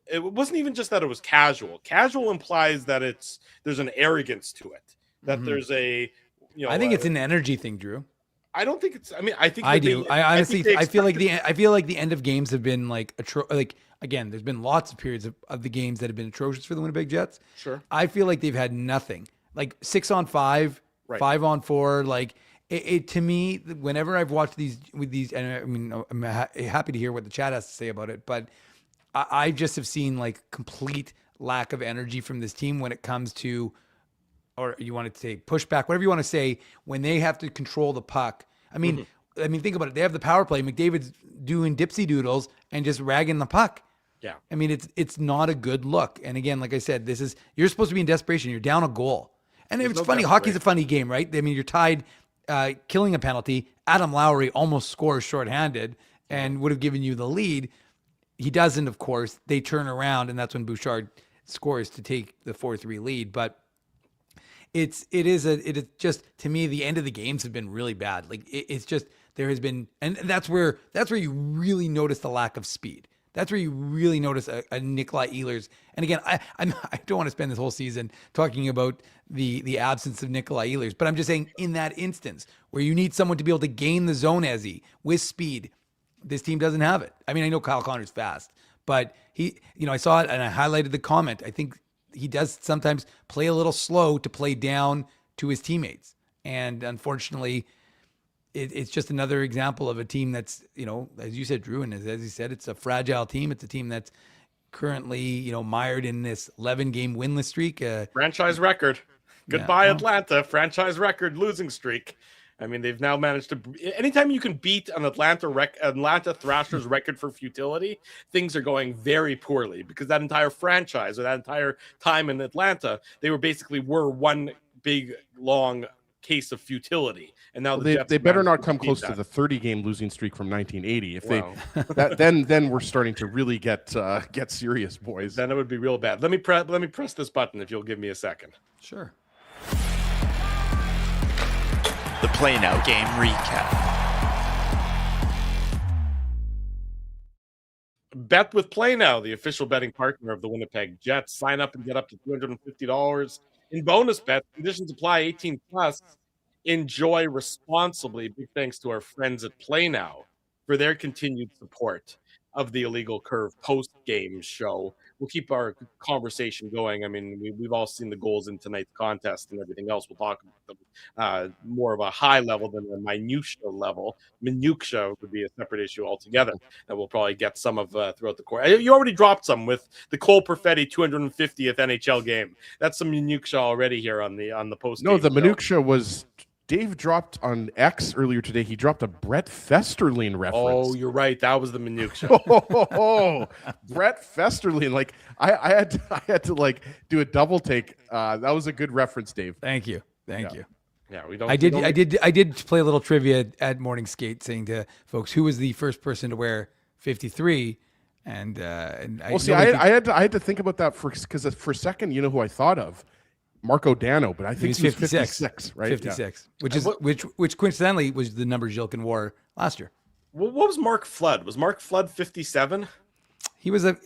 it wasn't even just that it was casual. Casual implies that there's an arrogance to it, that there's a I think it's an energy thing, Drew. I don't think it's. I mean, I think I do. I honestly, I feel like the end of games have been like again. There's been lots of periods of the games that have been atrocious for the Winnipeg Jets. Sure. I feel like they've had nothing. Like 6-on-5, 5-on-4. Like it to me, whenever I've watched these, and I mean, I'm happy to hear what the chat has to say about it, but I just have seen like complete lack of energy from this team when it comes to. Or you want to say pushback, whatever you want to say, when they have to control the puck. I mean, think about it. They have the power play. McDavid's doing dipsy doodles and just ragging the puck. Yeah. I mean, it's not a good look. And again, like I said, you're supposed to be in desperation. You're down a goal. And it's funny. Hockey's a funny game, right? I mean, you're tied, killing a penalty. Adam Lowry almost scores shorthanded and would have given you the lead. He doesn't, of course. They turn around, and that's when Bouchard scores to take the 4-3 lead. But it is just, to me, the end of the games have been really bad. Like it's just, there has been, and that's where you really notice the lack of speed. That's where you really notice a Nikolai Ehlers. And again, I don't want to spend this whole season talking about the absence of Nikolai Ehlers, but I'm just saying in that instance where you need someone to be able to gain the zone with speed, this team doesn't have it. I mean, I know Kyle Connor's fast, but I saw it and I highlighted the comment. I think he does sometimes play a little slow to play down to his teammates. And unfortunately, it's just another example of a team that's, as you said, Drew, and as he said, it's a fragile team. It's a team that's currently, mired in this 11-game winless streak. Franchise record. Goodbye, Atlanta. Franchise record losing streak. I mean, they've now managed to. Anytime you can beat an Atlanta Thrashers record for futility, things are going very poorly because that entire franchise or that entire time in Atlanta, they were one big long case of futility, and now the Jets they better not managed come beat close that. to the 30-game losing streak from 1980. If Wow. then we're starting to really get serious, boys. Then it would be real bad. Let me press this button if you'll give me a second. Sure. The Play Now game recap. Bet with Play Now, the official betting partner of the Winnipeg Jets. Sign up and get up to $250 in bonus bets. Conditions apply. 18 plus. Enjoy responsibly. Big thanks to our friends at Play Now for their continued support of the Illegal Curve post-game show. We'll keep our conversation going. I mean, we've all seen the goals in tonight's contest and everything else. We'll talk about them more of a high level than a minutia level. Minutia would be a separate issue altogether that we'll probably get some of throughout the course. You already dropped some with the Cole Perfetti 250th NHL game. That's some minutia already here on the post. No, the minutia was Dave dropped on X earlier today. He dropped a Brett Festerling reference. Oh, you're right. That was the minutia. Brett Festerling. Like I had to like do a double take. That was a good reference, Dave. Thank you. Thank you. Yeah, we don't. I did play a little trivia at Morning Skate, saying to folks who was the first person to wear 53, and Well, see, I had to think about that because for a second, you know who I thought of. Marco Dano, but I think he was 56, right? 56, yeah. which coincidentally was the number Jilkin wore last year. What was Mark Flood? Was Mark Flood 57? He was that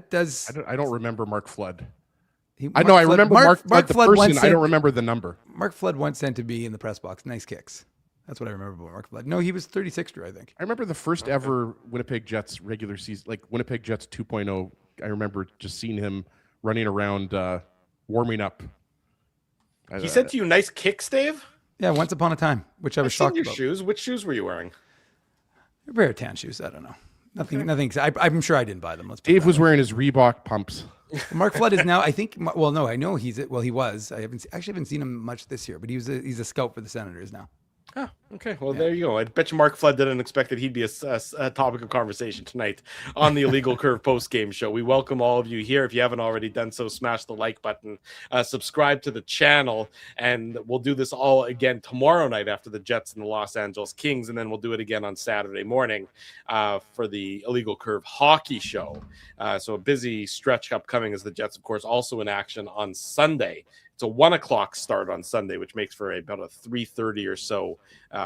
does. I don't remember Mark Flood. I Mark remember Mark Flood, the Flood person. I don't remember the number. Mark Flood once sent to be in the press box. Nice kicks. That's what I remember about Mark Flood. No, he was 36, Drew, I think. I remember the first ever Winnipeg Jets regular season, like Winnipeg Jets 2.0. I remember just seeing him running around, warming up. He sent you nice kicks, Dave? Yeah, once upon a time, which I was shocked about. Shoes. Which shoes were you wearing? A pair of tan shoes. I don't know. Nothing. I'm sure I didn't buy them. Dave was wearing his Reebok pumps. Mark Flood is now, I think. Well, no, I know he was. I haven't seen him much this year, but he's a scout for the Senators now. Oh, okay. Well, there you go. I bet you Mark Flood didn't expect that he'd be a topic of conversation tonight on the Illegal Curve post-game show. We welcome all of you here. If you haven't already done so, smash the like button, subscribe to the channel, and we'll do this all again tomorrow night after the Jets and the Los Angeles Kings, and then we'll do it again on Saturday morning for the Illegal Curve hockey show. So a busy stretch upcoming as the Jets, of course, also in action on Sunday. It's a 1 o'clock start on Sunday, which makes for about a 3:30 or so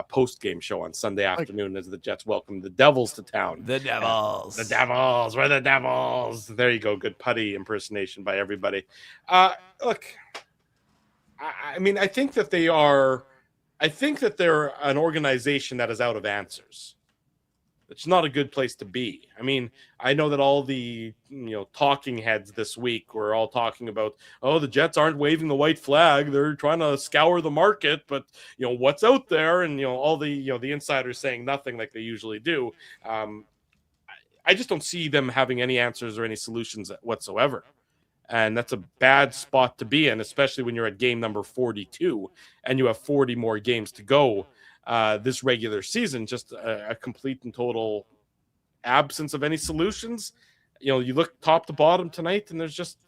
post-game show on Sunday afternoon as the Jets welcome the Devils to town. The Devils. The Devils. We're the Devils. There you go. Good putty impersonation by everybody. Look, I mean, I think that they're an organization that is out of answers. It's not a good place to be. I mean, I know that all the talking heads this week were all talking about, the Jets aren't waving the white flag. They're trying to scour the market, but what's out there, and all the the insiders saying nothing like they usually do. I just don't see them having any answers or any solutions whatsoever. And that's a bad spot to be in, especially when you're at game number 42 and you have 40 more games to go. This regular season, just a complete and total absence of any solutions. You look top to bottom tonight, and there's just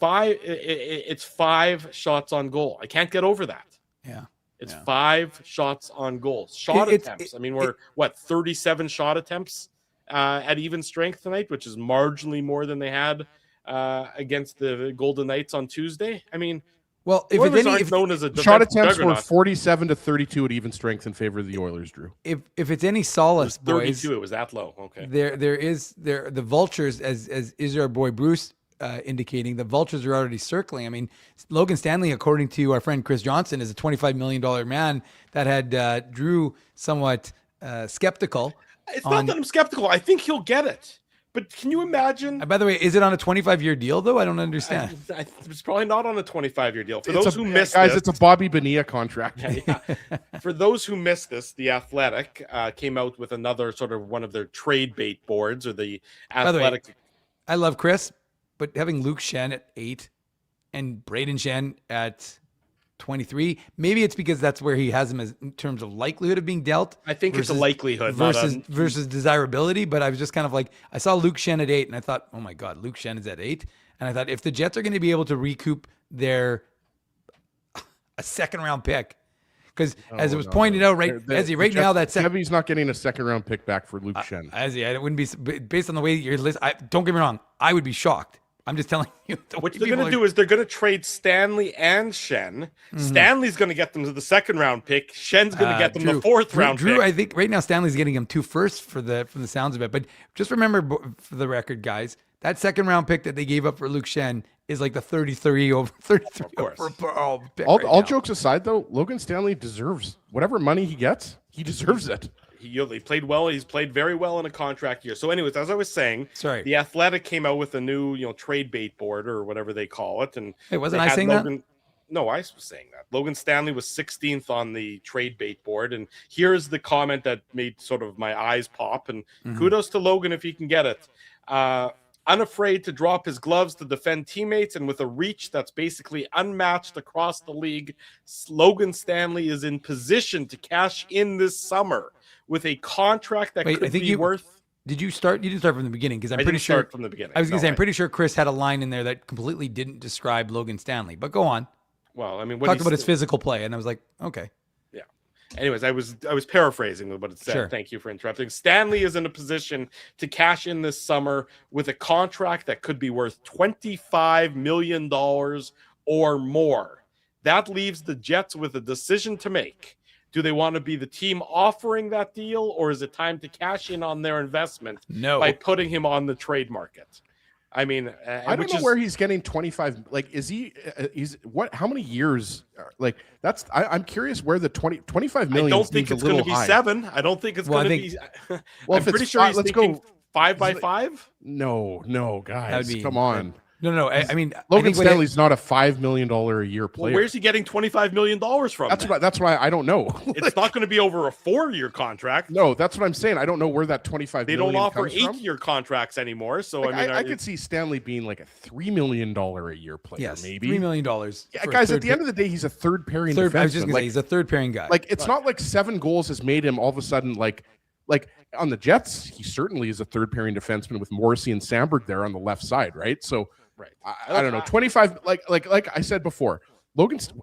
it's 5 shots on goal. I can't get over that. Yeah, it's 5 shots on goal. Attempts. I mean, we're 37 shot attempts at even strength tonight, which is marginally more than they had against the Golden Knights on Tuesday. I mean. Well, if known as a shot attempts were 47 to 32 at even strength in favor of the Oilers, Drew. If it's any solace, 32, boys, it was that low. Okay. The vultures, as is our boy Bruce indicating, the vultures are already circling. I mean, Logan Stanley, according to our friend Chris Johnson, is a $25 million man that had Drew somewhat skeptical. It's not that I'm skeptical. I think he'll get it. But can you imagine? By the way, is it on a 25-year deal, though? I don't understand. It's probably not on a 25-year deal. For those who missed this, it's a Bobby Bonilla contract. Yeah. For those who missed this, The Athletic came out with another sort of one of their trade bait boards, or the Athletic. By the way, I love Chris, but having Luke Shen at 8 and Braden Shen at 23. Maybe it's because that's where he has him as in terms of likelihood of being dealt. I think it's a likelihood versus desirability. But I was just kind of like, I saw Luke Schenn at 8 and I thought, oh my God, Luke Schenn is at 8. And I thought if the Jets are going to be able to recoup a second round pick, because as it was pointed out, right now, Kevy's not getting a second round pick back for Luke Schenn. I wouldn't be, based on the way your list. Don't get me wrong, I would be shocked. I'm just telling you. What they're going to do is they're going to trade Stanley and Schenn. Stanley's going to get them to the second round pick. Schenn's going to get them the fourth round pick. I think right now Stanley's getting him 2 firsts from the sounds of it. But just remember, for the record, guys, that second round pick that they gave up for Luke Schenn is like the 33 overall pick. All jokes aside, though, Logan Stanley deserves whatever money he gets. He deserves it. He played well. He's played very well in a contract year. So, anyways, as I was saying, sorry, the Athletic came out with a new, trade bait board or whatever they call it. And hey, wasn't I saying that? No, I was saying that. Logan Stanley was 16th on the trade bait board. And here's the comment that made sort of my eyes pop. And kudos to Logan if he can get it. Unafraid to drop his gloves to defend teammates, and with a reach that's basically unmatched across the league, Logan Stanley is in position to cash in this summer with a contract that could be worth. Did you start? You didn't start from the beginning, because I'm pretty sure. From the beginning. I was going to say, I'm pretty sure Chris had a line in there that completely didn't describe Logan Stanley. But go on. Well, I mean, talked about his physical play, and I was like, okay. Yeah. Anyways, I was paraphrasing what it said. Sure. Thank you for interrupting. Stanley is in a position to cash in this summer with a contract that could be worth $25 million or more. That leaves the Jets with a decision to make. Do they want to be the team offering that deal, or is it time to cash in on their investment by putting him on the trade market? I mean, I don't know where he's getting 25. Like, is he? He's what? How many years? Like, that's. I'm curious where the 25 million. I don't think it's going to be 7. I don't think it's going to be. Well, I'm pretty sure he's thinking 5 by 5. No, guys, come on. No. I mean, Logan Stanley's not a $5 million a year player. Well, where's he getting $25 million from? That's why I don't know. It's not going to be over a 4-year contract. No, that's what I'm saying. I don't know where that $25 million. They don't offer 8-year contracts anymore. So like, I could see Stanley being like a $3 million a year player. Yes, maybe $3 million. Yeah, guys. At the end of the day, he's a third pairing. I was just going to say he's a third pairing guy. Like, it's not like 7 goals has made him all of a sudden like on the Jets. He certainly is a third pairing defenseman with Morrissey and Samberg there on the left side, right? So. Right. I don't know. 25, like I said before,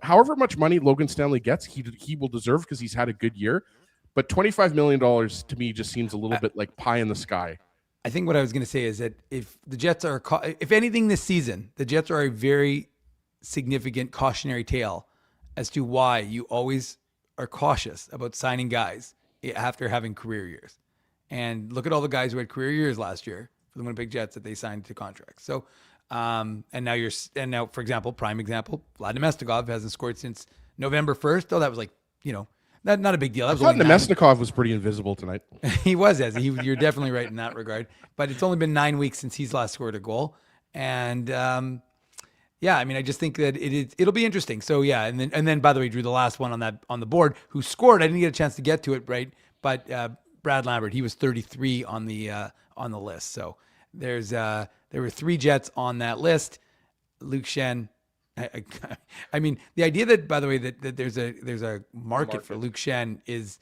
however much money Logan Stanley gets, he will deserve because he's had a good year. But $25 million to me just seems a little bit like pie in the sky. I think what I was going to say is that if the Jets are, if anything this season, the Jets are a very significant cautionary tale as to why you always are cautious about signing guys after having career years. And look at all the guys who had career years last year for the Winnipeg Jets that they signed to contracts. So, and now, for example, prime example, Vlad Nemestikov hasn't scored since November 1st. Oh, that was like, not a big deal. That was Nemestikov was pretty invisible tonight. He was, you're definitely right in that regard. But it's only been 9 weeks since he's last scored a goal. And, I mean, I just think that it'll be interesting. So yeah. And then by the way, Drew, the last one on the board who scored, I didn't get a chance to get to it. Right. But, Brad Lambert, he was 33 on the list. So there were 3 Jets on that list. Luke Schenn. I mean, the idea that, by the way, that there's a market for Luke Schenn is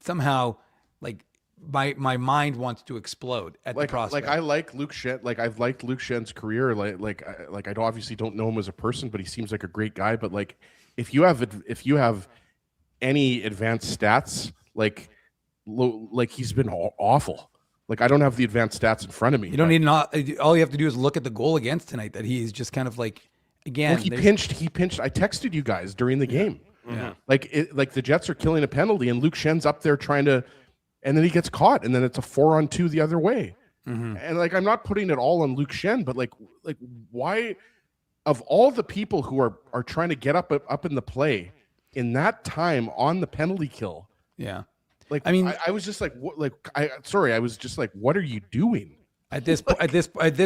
somehow like my mind wants to explode at the prospect. Like I like Luke Schenn. Like I've liked Luke Schenn's career. Like I obviously don't know him as a person, but he seems like a great guy. But like if you have any advanced stats, like he's been awful. Like, I don't have the advanced stats in front of me. You don't need all you have to do is look at the goal against tonight that he's just kind of like, again. Well, he pinched. I texted you guys during the game. Yeah. Like the Jets are killing a penalty and Luke Schenn's up there trying to, and then he gets caught and then it's a 4-on-2 the other way. Mm-hmm. And like, I'm not putting it all on Luke Schenn, but like why, of all the people who are trying to get up in the play in that time on the penalty kill. Yeah. Like, I mean, I was just like, I was just like, what are you doing? At this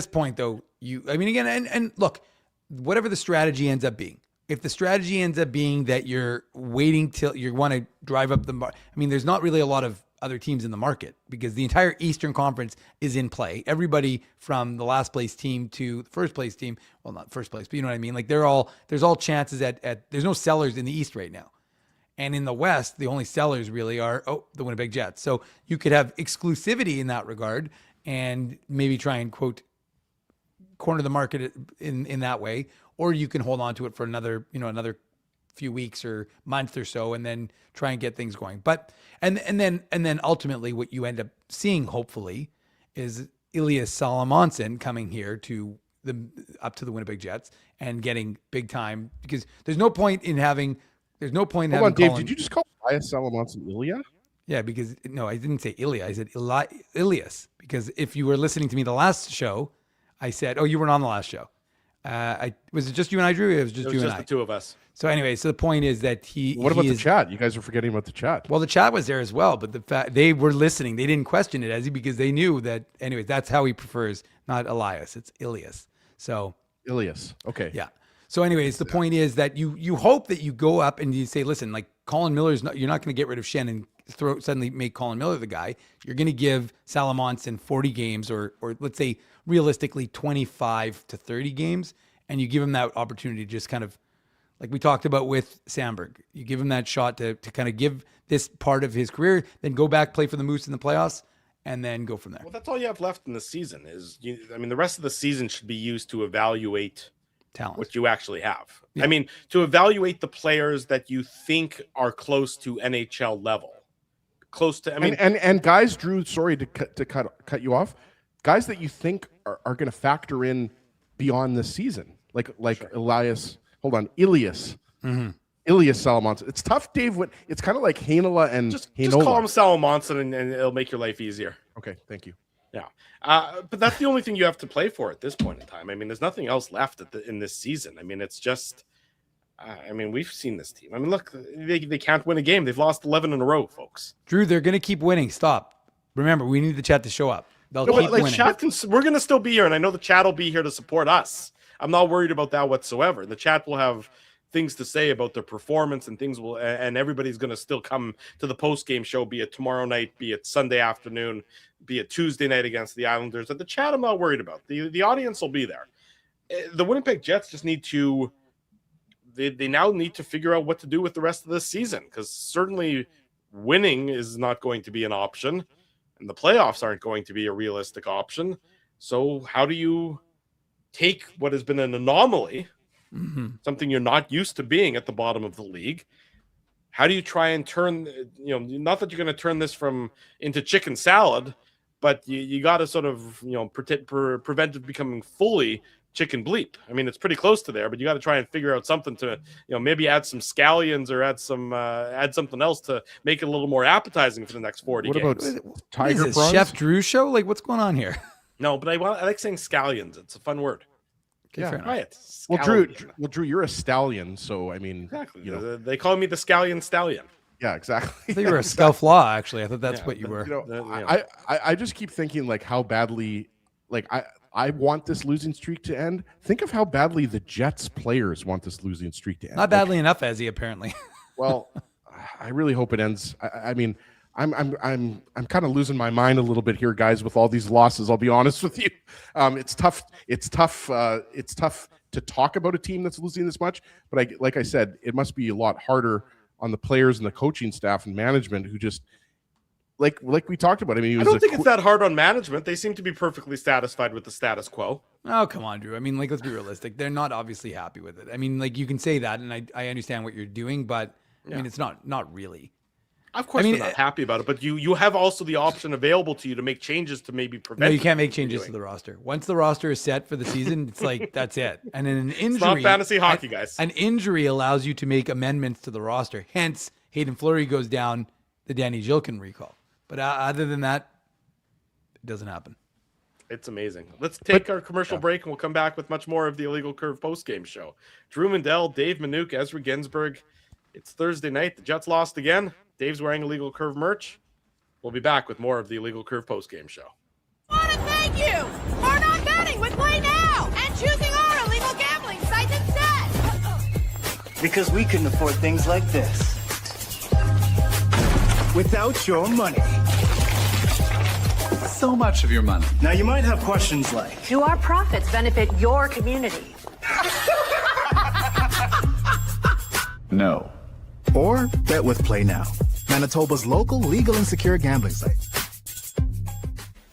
point, though, again, and look, whatever the strategy ends up being, if the strategy ends up being that you're waiting till you want to drive up the bar, I mean, there's not really a lot of other teams in the market because the entire Eastern Conference is in play. Everybody from the last place team to the first place team, well, not first place, but you know what I mean? Like there's all chances at there's no sellers in the East right now. And in the West, the only sellers really are, the Winnipeg Jets. So you could have exclusivity in that regard and maybe try and, quote, corner the market in that way. Or you can hold on to it for another few weeks or month or so and then try and get things going. But and then ultimately what you end up seeing, hopefully, is Elias Salamonson coming here up to the Winnipeg Jets and getting big time, because there's no point in having Hold on, Dave, did you just call Elias Salamonson Ilya? Yeah, because no, I didn't say Ilya. I said Elias, because if you were listening to me the last show, I said, you weren't on the last show. Was it just you and I, Drew? It was just you and I. The two of us. So anyway, the point is that What about the chat? You guys are forgetting about the chat. Well, the chat was there as well, but the fact they were listening, they didn't question it, Ezzy, because they knew that. Anyways, that's how he prefers, not Elias. It's Ilias. So Ilias. Okay. Yeah. So anyways, the point is that you hope that you go up and you say, listen, like Colin Miller's you're not going to get rid of Shen and suddenly make Colin Miller the guy. You're going to give Salamonson 40 games or let's say realistically 25 to 30 games, and you give him that opportunity to just kind of, like we talked about with Sandberg, you give him that shot to kind of give this part of his career, then go back, play for the Moose in the playoffs, and then go from there. Well, that's all you have left in the season the rest of the season should be used to evaluate talent, what you actually have. Yeah. To evaluate the players that you think are close to NHL level. Close to, and guys, Drew, sorry to cut you off. Guys that you think are going to factor in beyond this season, like sure. Ilias Mm-hmm. Elias Salamonson. It's tough, Dave. It's kind of like Heinola and just call him Salamonson and it'll make your life easier. Okay, thank you. Yeah, but that's the only thing you have to play for at this point in time. There's nothing else left in this season. It's just, we've seen this team. Look, they can't win a game. They've lost 11 in a row, folks. Drew, they're going to keep winning. Stop. Remember, we need the chat to show up. They'll keep winning. We're going to still be here, and I know the chat will be here to support us. I'm not worried about that whatsoever. The chat will have things to say about their performance and things and everybody's going to still come to the post-game show, be it tomorrow night, be it Sunday afternoon, be it Tuesday night against the Islanders. At the chat, I'm not worried about. The audience will be there. The Winnipeg Jets just need to they now need to figure out what to do with the rest of this season, because certainly winning is not going to be an option, and the playoffs aren't going to be a realistic option. So how do you take what has been an anomaly, something you're not used to being at the bottom of the league? How do you try and turn, not that you're going to turn this into chicken salad, but you got to sort of, prevent it becoming fully chicken bleep. It's pretty close to there, but you got to try and figure out something to, maybe add some scallions or add something else to make it a little more appetizing for the next 40 games. What about tiger prawns? Chef Drew show? Like, what's going on here? No, but I like saying scallions. It's a fun word. Okay, fair try it. Well, Drew, you're a stallion, so exactly. They call me the Scallion Stallion. Yeah, exactly. I thought you were a scofflaw, actually. I thought that's what you were. I just keep thinking like how badly, like I want this losing streak to end. Think of how badly the Jets players want this losing streak to end. Not badly enough, Ezzy, apparently. Well, I really hope it ends. I'm kind of losing my mind a little bit here, guys, with all these losses. I'll be honest with you. It's tough. It's tough to talk about a team that's losing this much. But like I said, it must be a lot harder on the players and the coaching staff and management who just like we talked about. I don't think it's that hard on management. They seem to be perfectly satisfied with the status quo. Oh, come on, Drew. Let's be realistic. They're not obviously happy with it. You can say that, and I understand what you're doing, but it's not really. Of course, they're not happy about it, but you have also the option available to you to make changes to maybe prevent. No, you can't make changes to the roster. Once the roster is set for the season, it's like that's it. And then an injury, it's not fantasy hockey, guys. An injury allows you to make amendments to the roster. Hence, Hayden Fleury goes down, the Danny Jilkin recall. But other than that, it doesn't happen. It's amazing. Let's take our commercial break, and we'll come back with much more of the Illegal Curve post-game show. Drew Mandel, Dave Minuk, Ezra Ginsburg. It's Thursday night. The Jets lost again. Dave's wearing Illegal Curve merch. We'll be back with more of the Illegal Curve post-game show. I want to thank you for not betting with Play Now and choosing our illegal gambling site instead. Because we couldn't afford things like this without your money. so much of your money. Now, you might have questions like, Do our profits benefit your community? no. Or bet with Play Now, Manitoba's local legal and secure gambling site.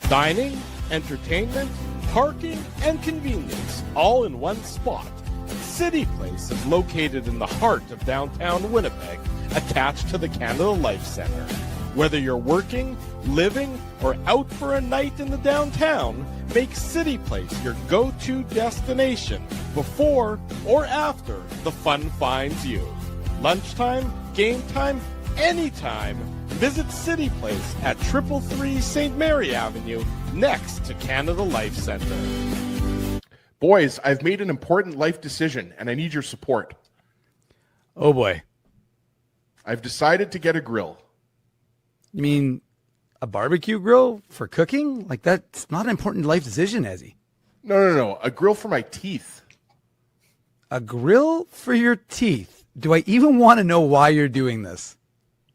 Dining, entertainment, parking, and convenience, all in one spot. City Place is located in the heart of downtown Winnipeg, attached to the Canada Life Centre. Whether you're working, living, or out for a night in the downtown, make City Place your go-to destination before or after the fun finds you. Lunchtime, game time, anytime. Visit City Place at 333 St. Mary Avenue, next to Canada Life Centre. Boys, I've made an important life decision, and I need your support. Oh, boy. I've decided to get a grill. You mean a barbecue grill for cooking? Like, that's not an important life decision, Ezzy. No. A grill for my teeth. A grill for your teeth? Do I even want to know why you're doing this?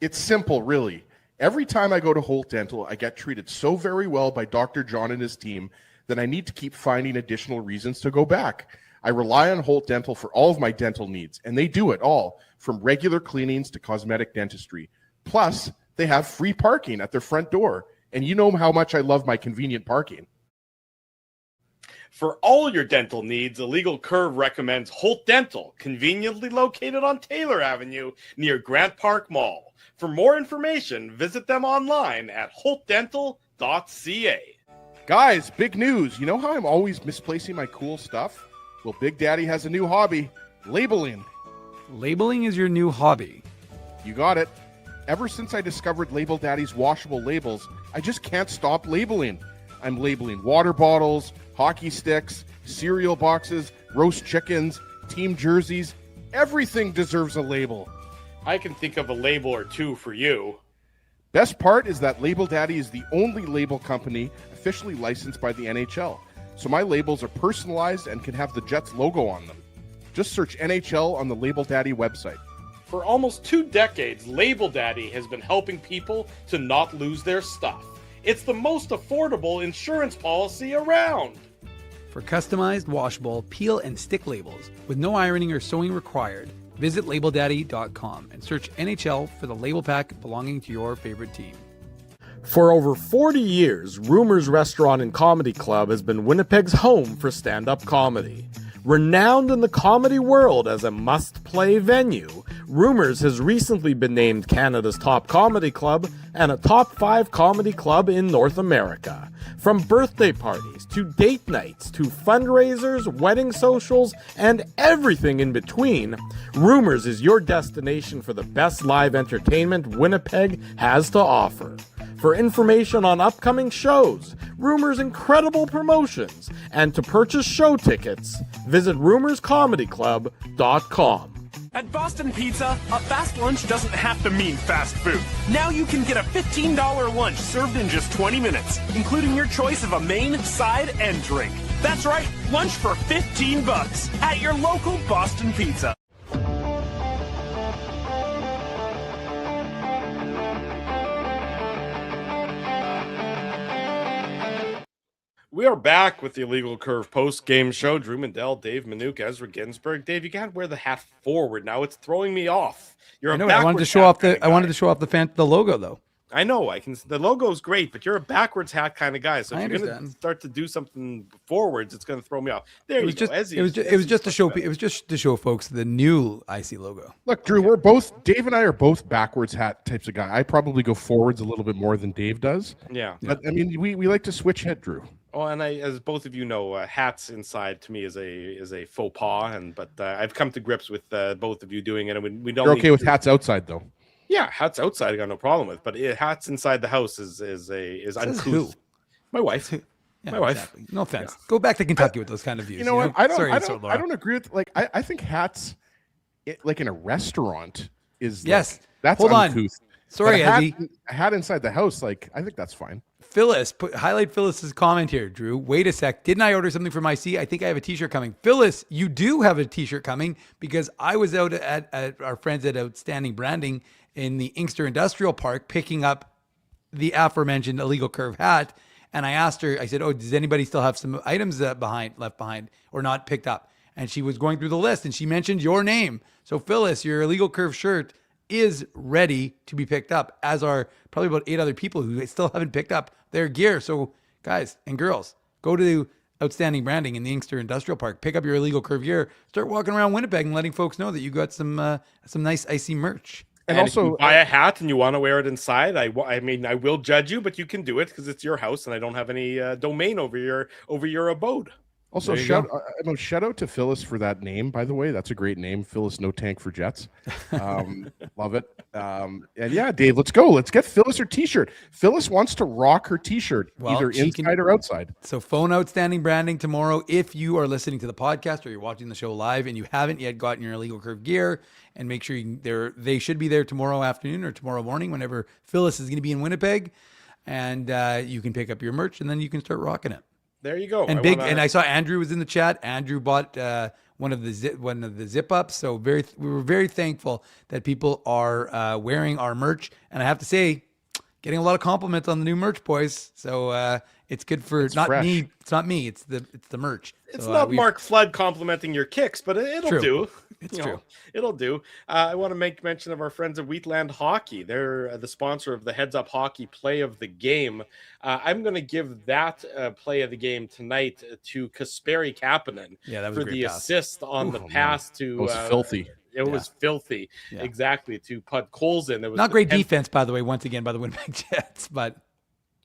It's simple, really. Every time I go to Holt Dental, I get treated so very well by Dr. John and his team that I need to keep finding additional reasons to go back. I rely on Holt Dental for all of my dental needs, and they do it all, from regular cleanings to cosmetic dentistry. Plus, they have free parking at their front door, and you know how much I love my convenient parking. For all your dental needs, Illegal Curve recommends Holt Dental, conveniently located on Taylor Avenue near Grant Park Mall. For more information, visit them online at holtdental.ca. Guys, big news. You know how I'm always misplacing my cool stuff? Well, Big Daddy has a new hobby, labeling. Labeling is your new hobby. You got it. Ever since I discovered Label Daddy's washable labels, I just can't stop labeling. I'm labeling water bottles, hockey sticks, cereal boxes, roast chickens, team jerseys. Everything deserves a label. I can think of a label or two for you. Best part is that Label Daddy is the only label company officially licensed by the NHL. So my labels are personalized and can have the Jets logo on them. Just search NHL on the Label Daddy website. For almost 2 decades, Label Daddy has been helping people to not lose their stuff. It's the most affordable insurance policy around. For customized, washable, peel and stick labels with no ironing or sewing required, visit labeldaddy.com and search NHL for the label pack belonging to your favorite team. For over 40 years, Rumors Restaurant and Comedy Club has been Winnipeg's home for stand-up comedy. Renowned in the comedy world as a must-play venue, Rumors has recently been named Canada's top comedy club and a top 5 comedy club in North America. From birthday parties to date nights to fundraisers, wedding socials, and everything in between, Rumors is your destination for the best live entertainment Winnipeg has to offer. For information on upcoming shows, Rumors' incredible promotions, and to purchase show tickets, visit rumorscomedyclub.com. At Boston Pizza, a fast lunch doesn't have to mean fast food. Now you can get a $15 lunch served in just 20 minutes, including your choice of a main, side, and drink. That's right, lunch for $15 at your local Boston Pizza. We are back with the Illegal Curve post-game show. Drew Mandel, Dave Minuk, Ezra Ginsburg. Dave, you can't wear the hat forward now. It's throwing me off. I wanted to show off the logo though. I know. The logo's great, but you're a backwards hat kind of guy. So if you're going to start to do something forwards, it's going to throw me off. There you go. It was just to show folks the new IC logo. Look, Drew, Dave and I are both backwards hat types of guy. I probably go forwards a little bit more than Dave does. Yeah. But I mean, we like to switch head, Drew. Oh, and as both of you know, hats inside to me is a faux pas, but I've come to grips with both of you doing it, and we don't. You're okay with hats outside, though. Yeah, hats outside I got no problem with, but hats inside the house is uncouth. Who? My wife. Yeah, my wife. Exactly. No offense. Yeah. Go back to Kentucky with those kind of views. You know what? I don't agree with I think hats, like in a restaurant, is yes. That's hold uncouth. On. Sorry, a hat inside the house, I think that's fine. Phyllis, highlight Phyllis's comment here, Drew. Wait a sec. Didn't I order something from IC? I think I have a t-shirt coming. Phyllis, you do have a t-shirt coming because I was out at our friends at Outstanding Branding in the Inkster Industrial Park picking up the aforementioned Illegal Curve hat. And I asked her, I said, "Oh, does anybody still have some items left behind or not picked up?" And she was going through the list, and she mentioned your name. So Phyllis, your illegal curve shirt is ready to be picked up, as are probably about 8 other people who still haven't picked up their gear. So guys and girls, go to Outstanding Branding in the Inkster Industrial Park, pick up your illegal curve gear, start walking around Winnipeg and letting folks know that you got some nice icy merch. And also, if you buy a hat and you want to wear it inside, I will judge you, but you can do it because it's your house, and I don't have any domain over your abode. Also, shout out to Phyllis for that name, by the way. That's a great name, Phyllis No Tank for Jets. Love it. And yeah, Dave, let's go. Let's get Phyllis her T-shirt. Phyllis wants to rock her T-shirt, either inside or outside. So phone Outstanding Branding tomorrow. If you are listening to the podcast or you're watching the show live and you haven't yet gotten your illegal curve gear, and make sure they should be there tomorrow afternoon or tomorrow morning whenever Phyllis is going to be in Winnipeg, and you can pick up your merch and then you can start rocking it. There you go. And I saw Andrew was in the chat. Andrew bought one of the zip ups. So we were very thankful that people are wearing our merch. And I have to say, getting a lot of compliments on the new merch, boys. So it's good for not fresh. Me. It's not me. It's the merch. It's not Mark Flood complimenting your kicks, but it'll do. It's true. It'll do. I want to make mention of our friends at Wheatland Hockey. They're the sponsor of the Heads Up Hockey Play of the Game. I'm going to give that play of the game tonight to Kasperi Kapanen for the assist on the pass to. It was filthy. It was filthy. Yeah. Exactly. To Pud Colson. It was not great defense, by the way, once again, by the Winnipeg Jets, but.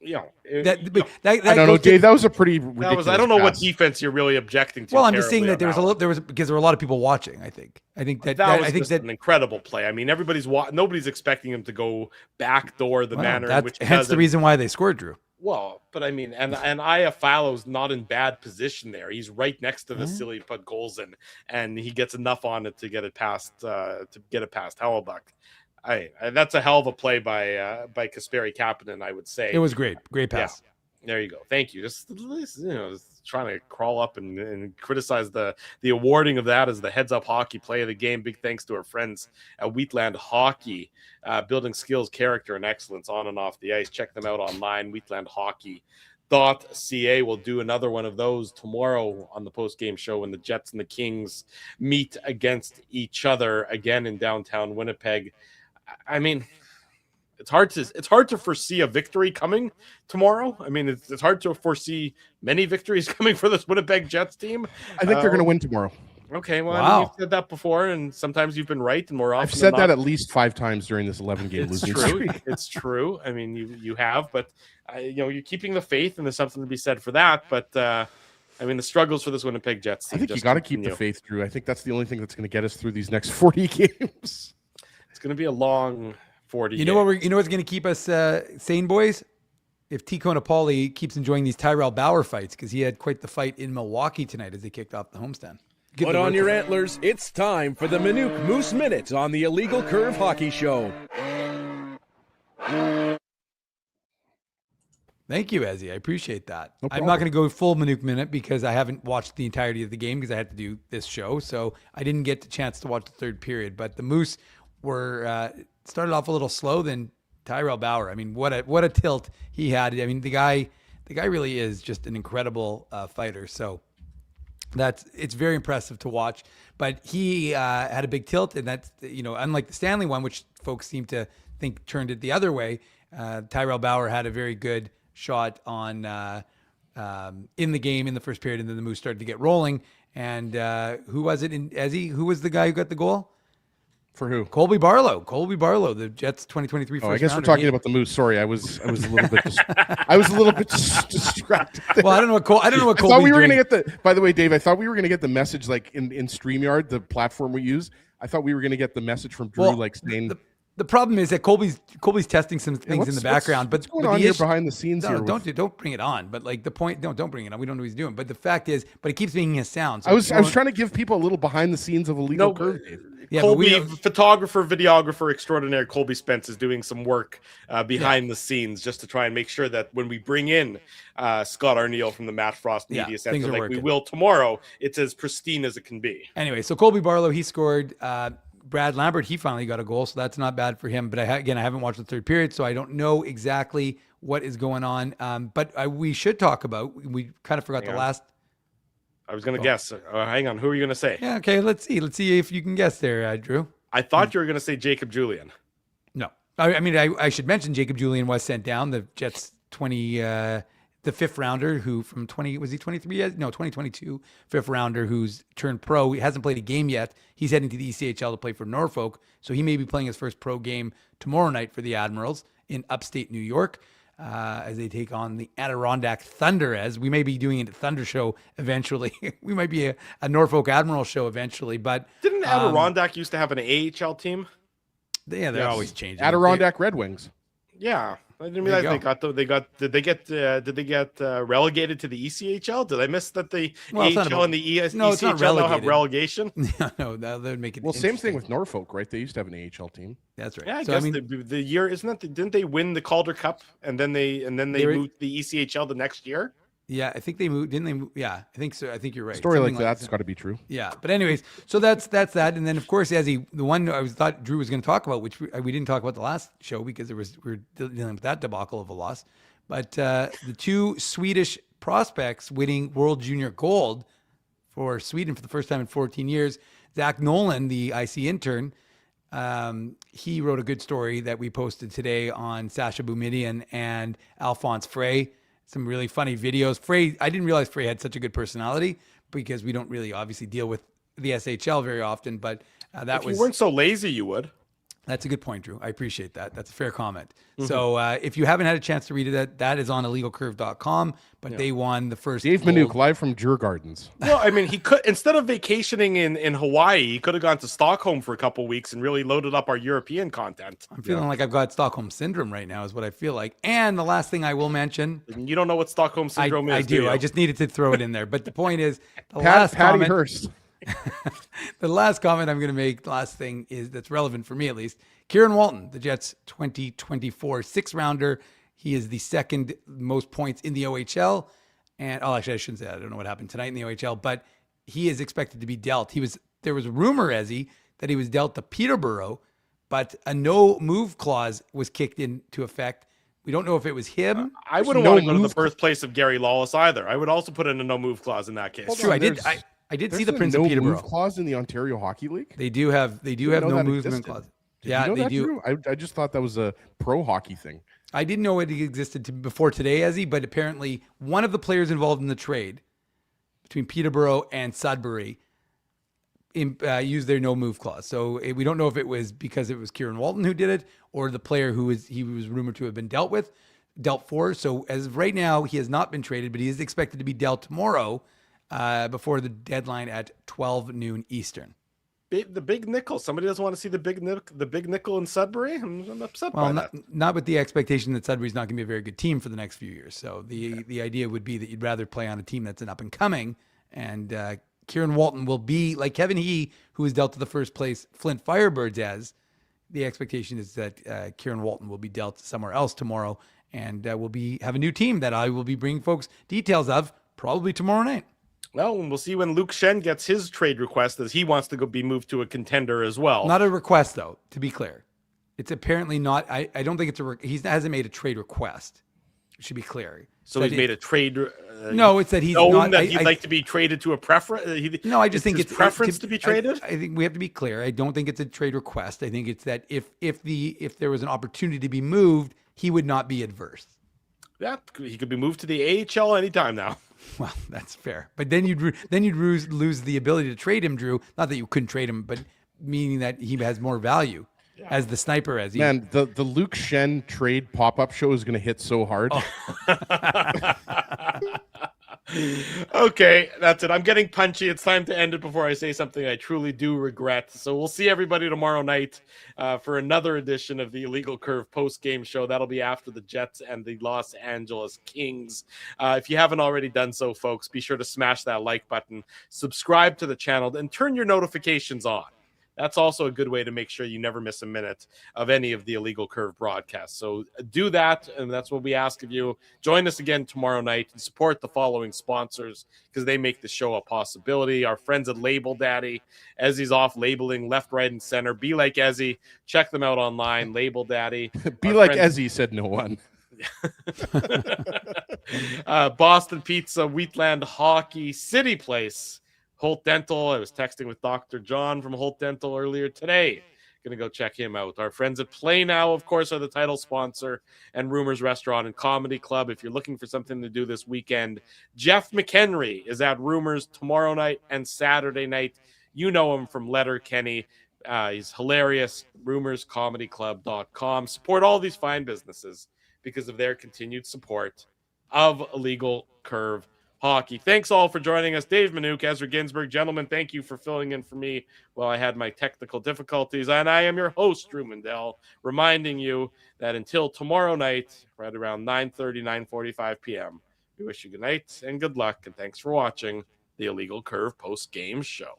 Yeah, I don't know, Dave. That was a pretty ridiculous. I don't know what defense you're really objecting to. Well, I'm just saying that there was because there were a lot of people watching. I think that an incredible play. I mean, nobody's expecting him to go backdoor the manner in which. Hence the reason why they scored, Drew. Well, but I mean, and Iafalo's not in bad position there. He's right next to the silly Pud Colson, and he gets enough on it to get it past Hellebuyck. That's a hell of a play by Kasperi Kapanen, I would say. It was great pass. Yeah. There you go. Thank you. Just trying to crawl up and criticize the awarding of that as the Heads Up Hockey Play of the Game. Big thanks to our friends at Wheatland Hockey, building skills, character, and excellence on and off the ice. Check them out online, wheatlandhockey.ca. We'll do another one of those tomorrow on the post-game show when the Jets and the Kings meet against each other again in downtown Winnipeg. I mean, it's hard to foresee a victory coming tomorrow. I mean, it's hard to foresee many victories coming for this Winnipeg Jets team. I think they're going to win tomorrow. Okay, well, I mean, you've said that before, and sometimes you've been right, and more often I've said that at least 5 times during this 11-game losing streak. It's true. I mean, you have, but you're keeping the faith, and there's something to be said for that. But I mean, the struggles for this Winnipeg Jets team. I think you got to keep the faith, Drew. I think that's the only thing that's going to get us through these next 40 games. It's going to be a long 40. You know what's going to keep us sane, boys? If Tico Napoli keeps enjoying these Tyrell Bauer fights, because he had quite the fight in Milwaukee tonight as they kicked off the homestand. Put on your antlers. It's time for the Minuk Moose Minute on the Illegal Curve Hockey Show. Thank you, Ezzy. I appreciate that. No I'm not going to go full Minuk Minute because I haven't watched the entirety of the game because I had to do this show. So I didn't get the chance to watch the third period. But the Moose were started off a little slow. Then Tyrell Bauer. I mean, what a tilt he had. I mean, the guy really is just an incredible fighter. So it's very impressive to watch. But he had a big tilt, and that's unlike the Stanley one, which folks seem to think turned it the other way. Tyrell Bauer had a very good shot on in the game in the first period, and then the Moose started to get rolling. And who was it? Who was the guy who got the goal? For who? Colby Barlow, the Jets 2023 first I guess rounder. We're talking about the Moose. Sorry, I was a little bit distracted. Well, I don't know what Colby's I thought we were going to get by the way, Dave, I thought we were going to get the message like in StreamYard, the platform we use. I thought we were going to get the message from Drew saying the problem is that Colby's testing some things in the background. What's going on here behind the scenes? No, don't bring it on. But like the point, don't bring it on. We don't know what he's doing. But the fact is, it keeps making a sound. So I was trying to give people a little behind the scenes of Illegal Curve. Yeah, Colby, photographer, videographer extraordinaire Colby Spence is doing some work behind the scenes just to try and make sure that when we bring in Scott Arneal from the Matt Frost Media Center, like we will tomorrow, it's as pristine as it can be. Anyway, so Colby Barlow, he scored. Brad Lambert, he finally got a goal, so that's not bad for him. But I haven't watched the third period, so I don't know exactly what is going on. But we should talk about, we kind of forgot the last. I was going to guess. Hang on. Who are you going to say? Yeah, okay, let's see. Let's see if you can guess there, Drew. I thought you were going to say Jacob Julian. No. I should mention Jacob Julian was sent down. The Jets the fifth rounder who from 2022 fifth rounder who's turned pro. He hasn't played a game yet. He's heading to the ECHL to play for Norfolk. So he may be playing his first pro game tomorrow night for the Admirals in upstate New York as they take on the Adirondack Thunder. As we may be doing a Thunder show eventually. We might be a Norfolk Admiral show eventually. But didn't Adirondack used to have an AHL team? Yeah, they're always changing. Adirondack Red Wings. Yeah, I didn't realize Did they get relegated to the ECHL? Did I miss that the AHL and the ECHL now have relegation? No, that would make it. Well, same thing with Norfolk, right? They used to have an AHL team. That's right. Yeah, I guess the year isn't that? Didn't they win the Calder Cup and then they moved to the ECHL the next year? Yeah, I think they moved. Didn't they move? Yeah, I think so. I think you're right. Story like that's got to be true. Yeah, but anyways, so that's that. And then of course, the one thought Drew was going to talk about, which we didn't talk about the last show because we're dealing with that debacle of a loss. But the two Swedish prospects winning World Junior Gold for Sweden for the first time in 14 years. Zach Nolan, the IC intern, he wrote a good story that we posted today on Sasha Boumedian and Alphonse Frey. Some really funny videos. Frey, I didn't realize Frey had such a good personality because we don't really obviously deal with the SHL very often, but if you weren't so lazy, you would. That's a good point, Drew. I appreciate that. That's a fair comment. Mm-hmm. So if you haven't had a chance to read it, that is on illegalcurve.com, but they won the first. Dave Manouk, live from Djurgårdens. Well, I mean, he could, instead of vacationing in Hawaii, he could have gone to Stockholm for a couple of weeks and really loaded up our European content. I'm feeling like I've got Stockholm Syndrome right now is what I feel like. And the last thing I will mention. You don't know what Stockholm Syndrome is, I do. I just needed to throw it in there. But the point is, Patty Hearst. The last comment I'm going to make, the last thing is that's relevant for me at least. Kieran Walton, the Jets 2024 sixth rounder. He is the second most points in the OHL. And actually I shouldn't say that. I don't know what happened tonight in the OHL, but he is expected to be dealt. There was a rumor, Ezzy, that he was dealt to Peterborough, but a no move clause was kicked into effect. We don't know if it was him. I wouldn't want to go to the birthplace of Gary Lawless either. I would also put in a no move clause in that case. True, I did see the Prince of Peterborough move clause in the Ontario Hockey League. They do have no movement clause. Yeah, they do. I just thought that was a pro hockey thing. I didn't know it existed before today, Ezzy, but apparently one of the players involved in the trade between Peterborough and Sudbury used their no move clause. So we don't know if it was because it was Kieran Walton who did it or the player he was rumored to have been dealt for. So as of right now, he has not been traded, but he is expected to be dealt tomorrow before the deadline at 12 noon Eastern. The big nickel. Somebody doesn't want to see the big nickel in Sudbury. I'm upset by that. Not with the expectation that Sudbury's not going to be a very good team for the next few years. So the idea would be that you'd rather play on a team that's an up and coming. And Kieran Walton will be like Kevin He, who was dealt to the first place Flint Firebirds as. The expectation is that Kieran Walton will be dealt somewhere else tomorrow, and will have a new team that I will be bringing folks details of probably tomorrow night. Well, we'll see when Luke Shen gets his trade request, as he wants to be moved to a contender as well. Not a request, though, to be clear. It's apparently not. I don't think it's he hasn't made a trade request. It should be clear. So he's made a trade. No, it's that he's not. That he'd like to be traded to a preference. No, I just think it's preference to be traded. I think we have to be clear. I don't think it's a trade request. I think it's that if there was an opportunity to be moved, he would not be adverse. Yeah, he could be moved to the AHL anytime now. Well, that's fair. But then you'd lose the ability to trade him, Drew. Not that you couldn't trade him, but meaning that he has more value as the sniper. Man, the Luke Shen trade pop-up show is going to hit so hard. Okay, that's it. I'm getting punchy. It's time to end it before I say something I truly do regret. So we'll see everybody tomorrow night for another edition of the Illegal Curve post-game show. That'll be after the Jets and the Los Angeles Kings. If you haven't already done so, folks, be sure to smash that like button, subscribe to the channel, and turn your notifications on. That's also a good way to make sure you never miss a minute of any of the Illegal Curve broadcasts. So do that, and that's what we ask of you. Join us again tomorrow night and support the following sponsors because they make the show a possibility. Our friends at Label Daddy. Ezzy's off labeling left, right, and center. Be like Ezzy. Check them out online, Label Daddy. Be like Ezzy, said no one. Boston Pizza, Wheatland Hockey, City Place, Holt Dental. I was texting with Dr. John from Holt Dental earlier today. Going to go check him out. Our friends at Play Now, of course, are the title sponsor, and Rumors Restaurant and Comedy Club. If you're looking for something to do this weekend, Jeff McHenry is at Rumors tomorrow night and Saturday night. You know him from Letterkenny. He's hilarious. RumorsComedyClub.com. Support all these fine businesses because of their continued support of Illegal Curve Hockey. Thanks all for joining us. Dave Minuk, Ezra Ginsburg. Gentlemen, thank you for filling in for me while I had my technical difficulties. And I am your host, Drew Mandel, reminding you that until tomorrow night, right around 9:30, 9:45 p.m., we wish you good night and good luck. And thanks for watching the Illegal Curve post-game show.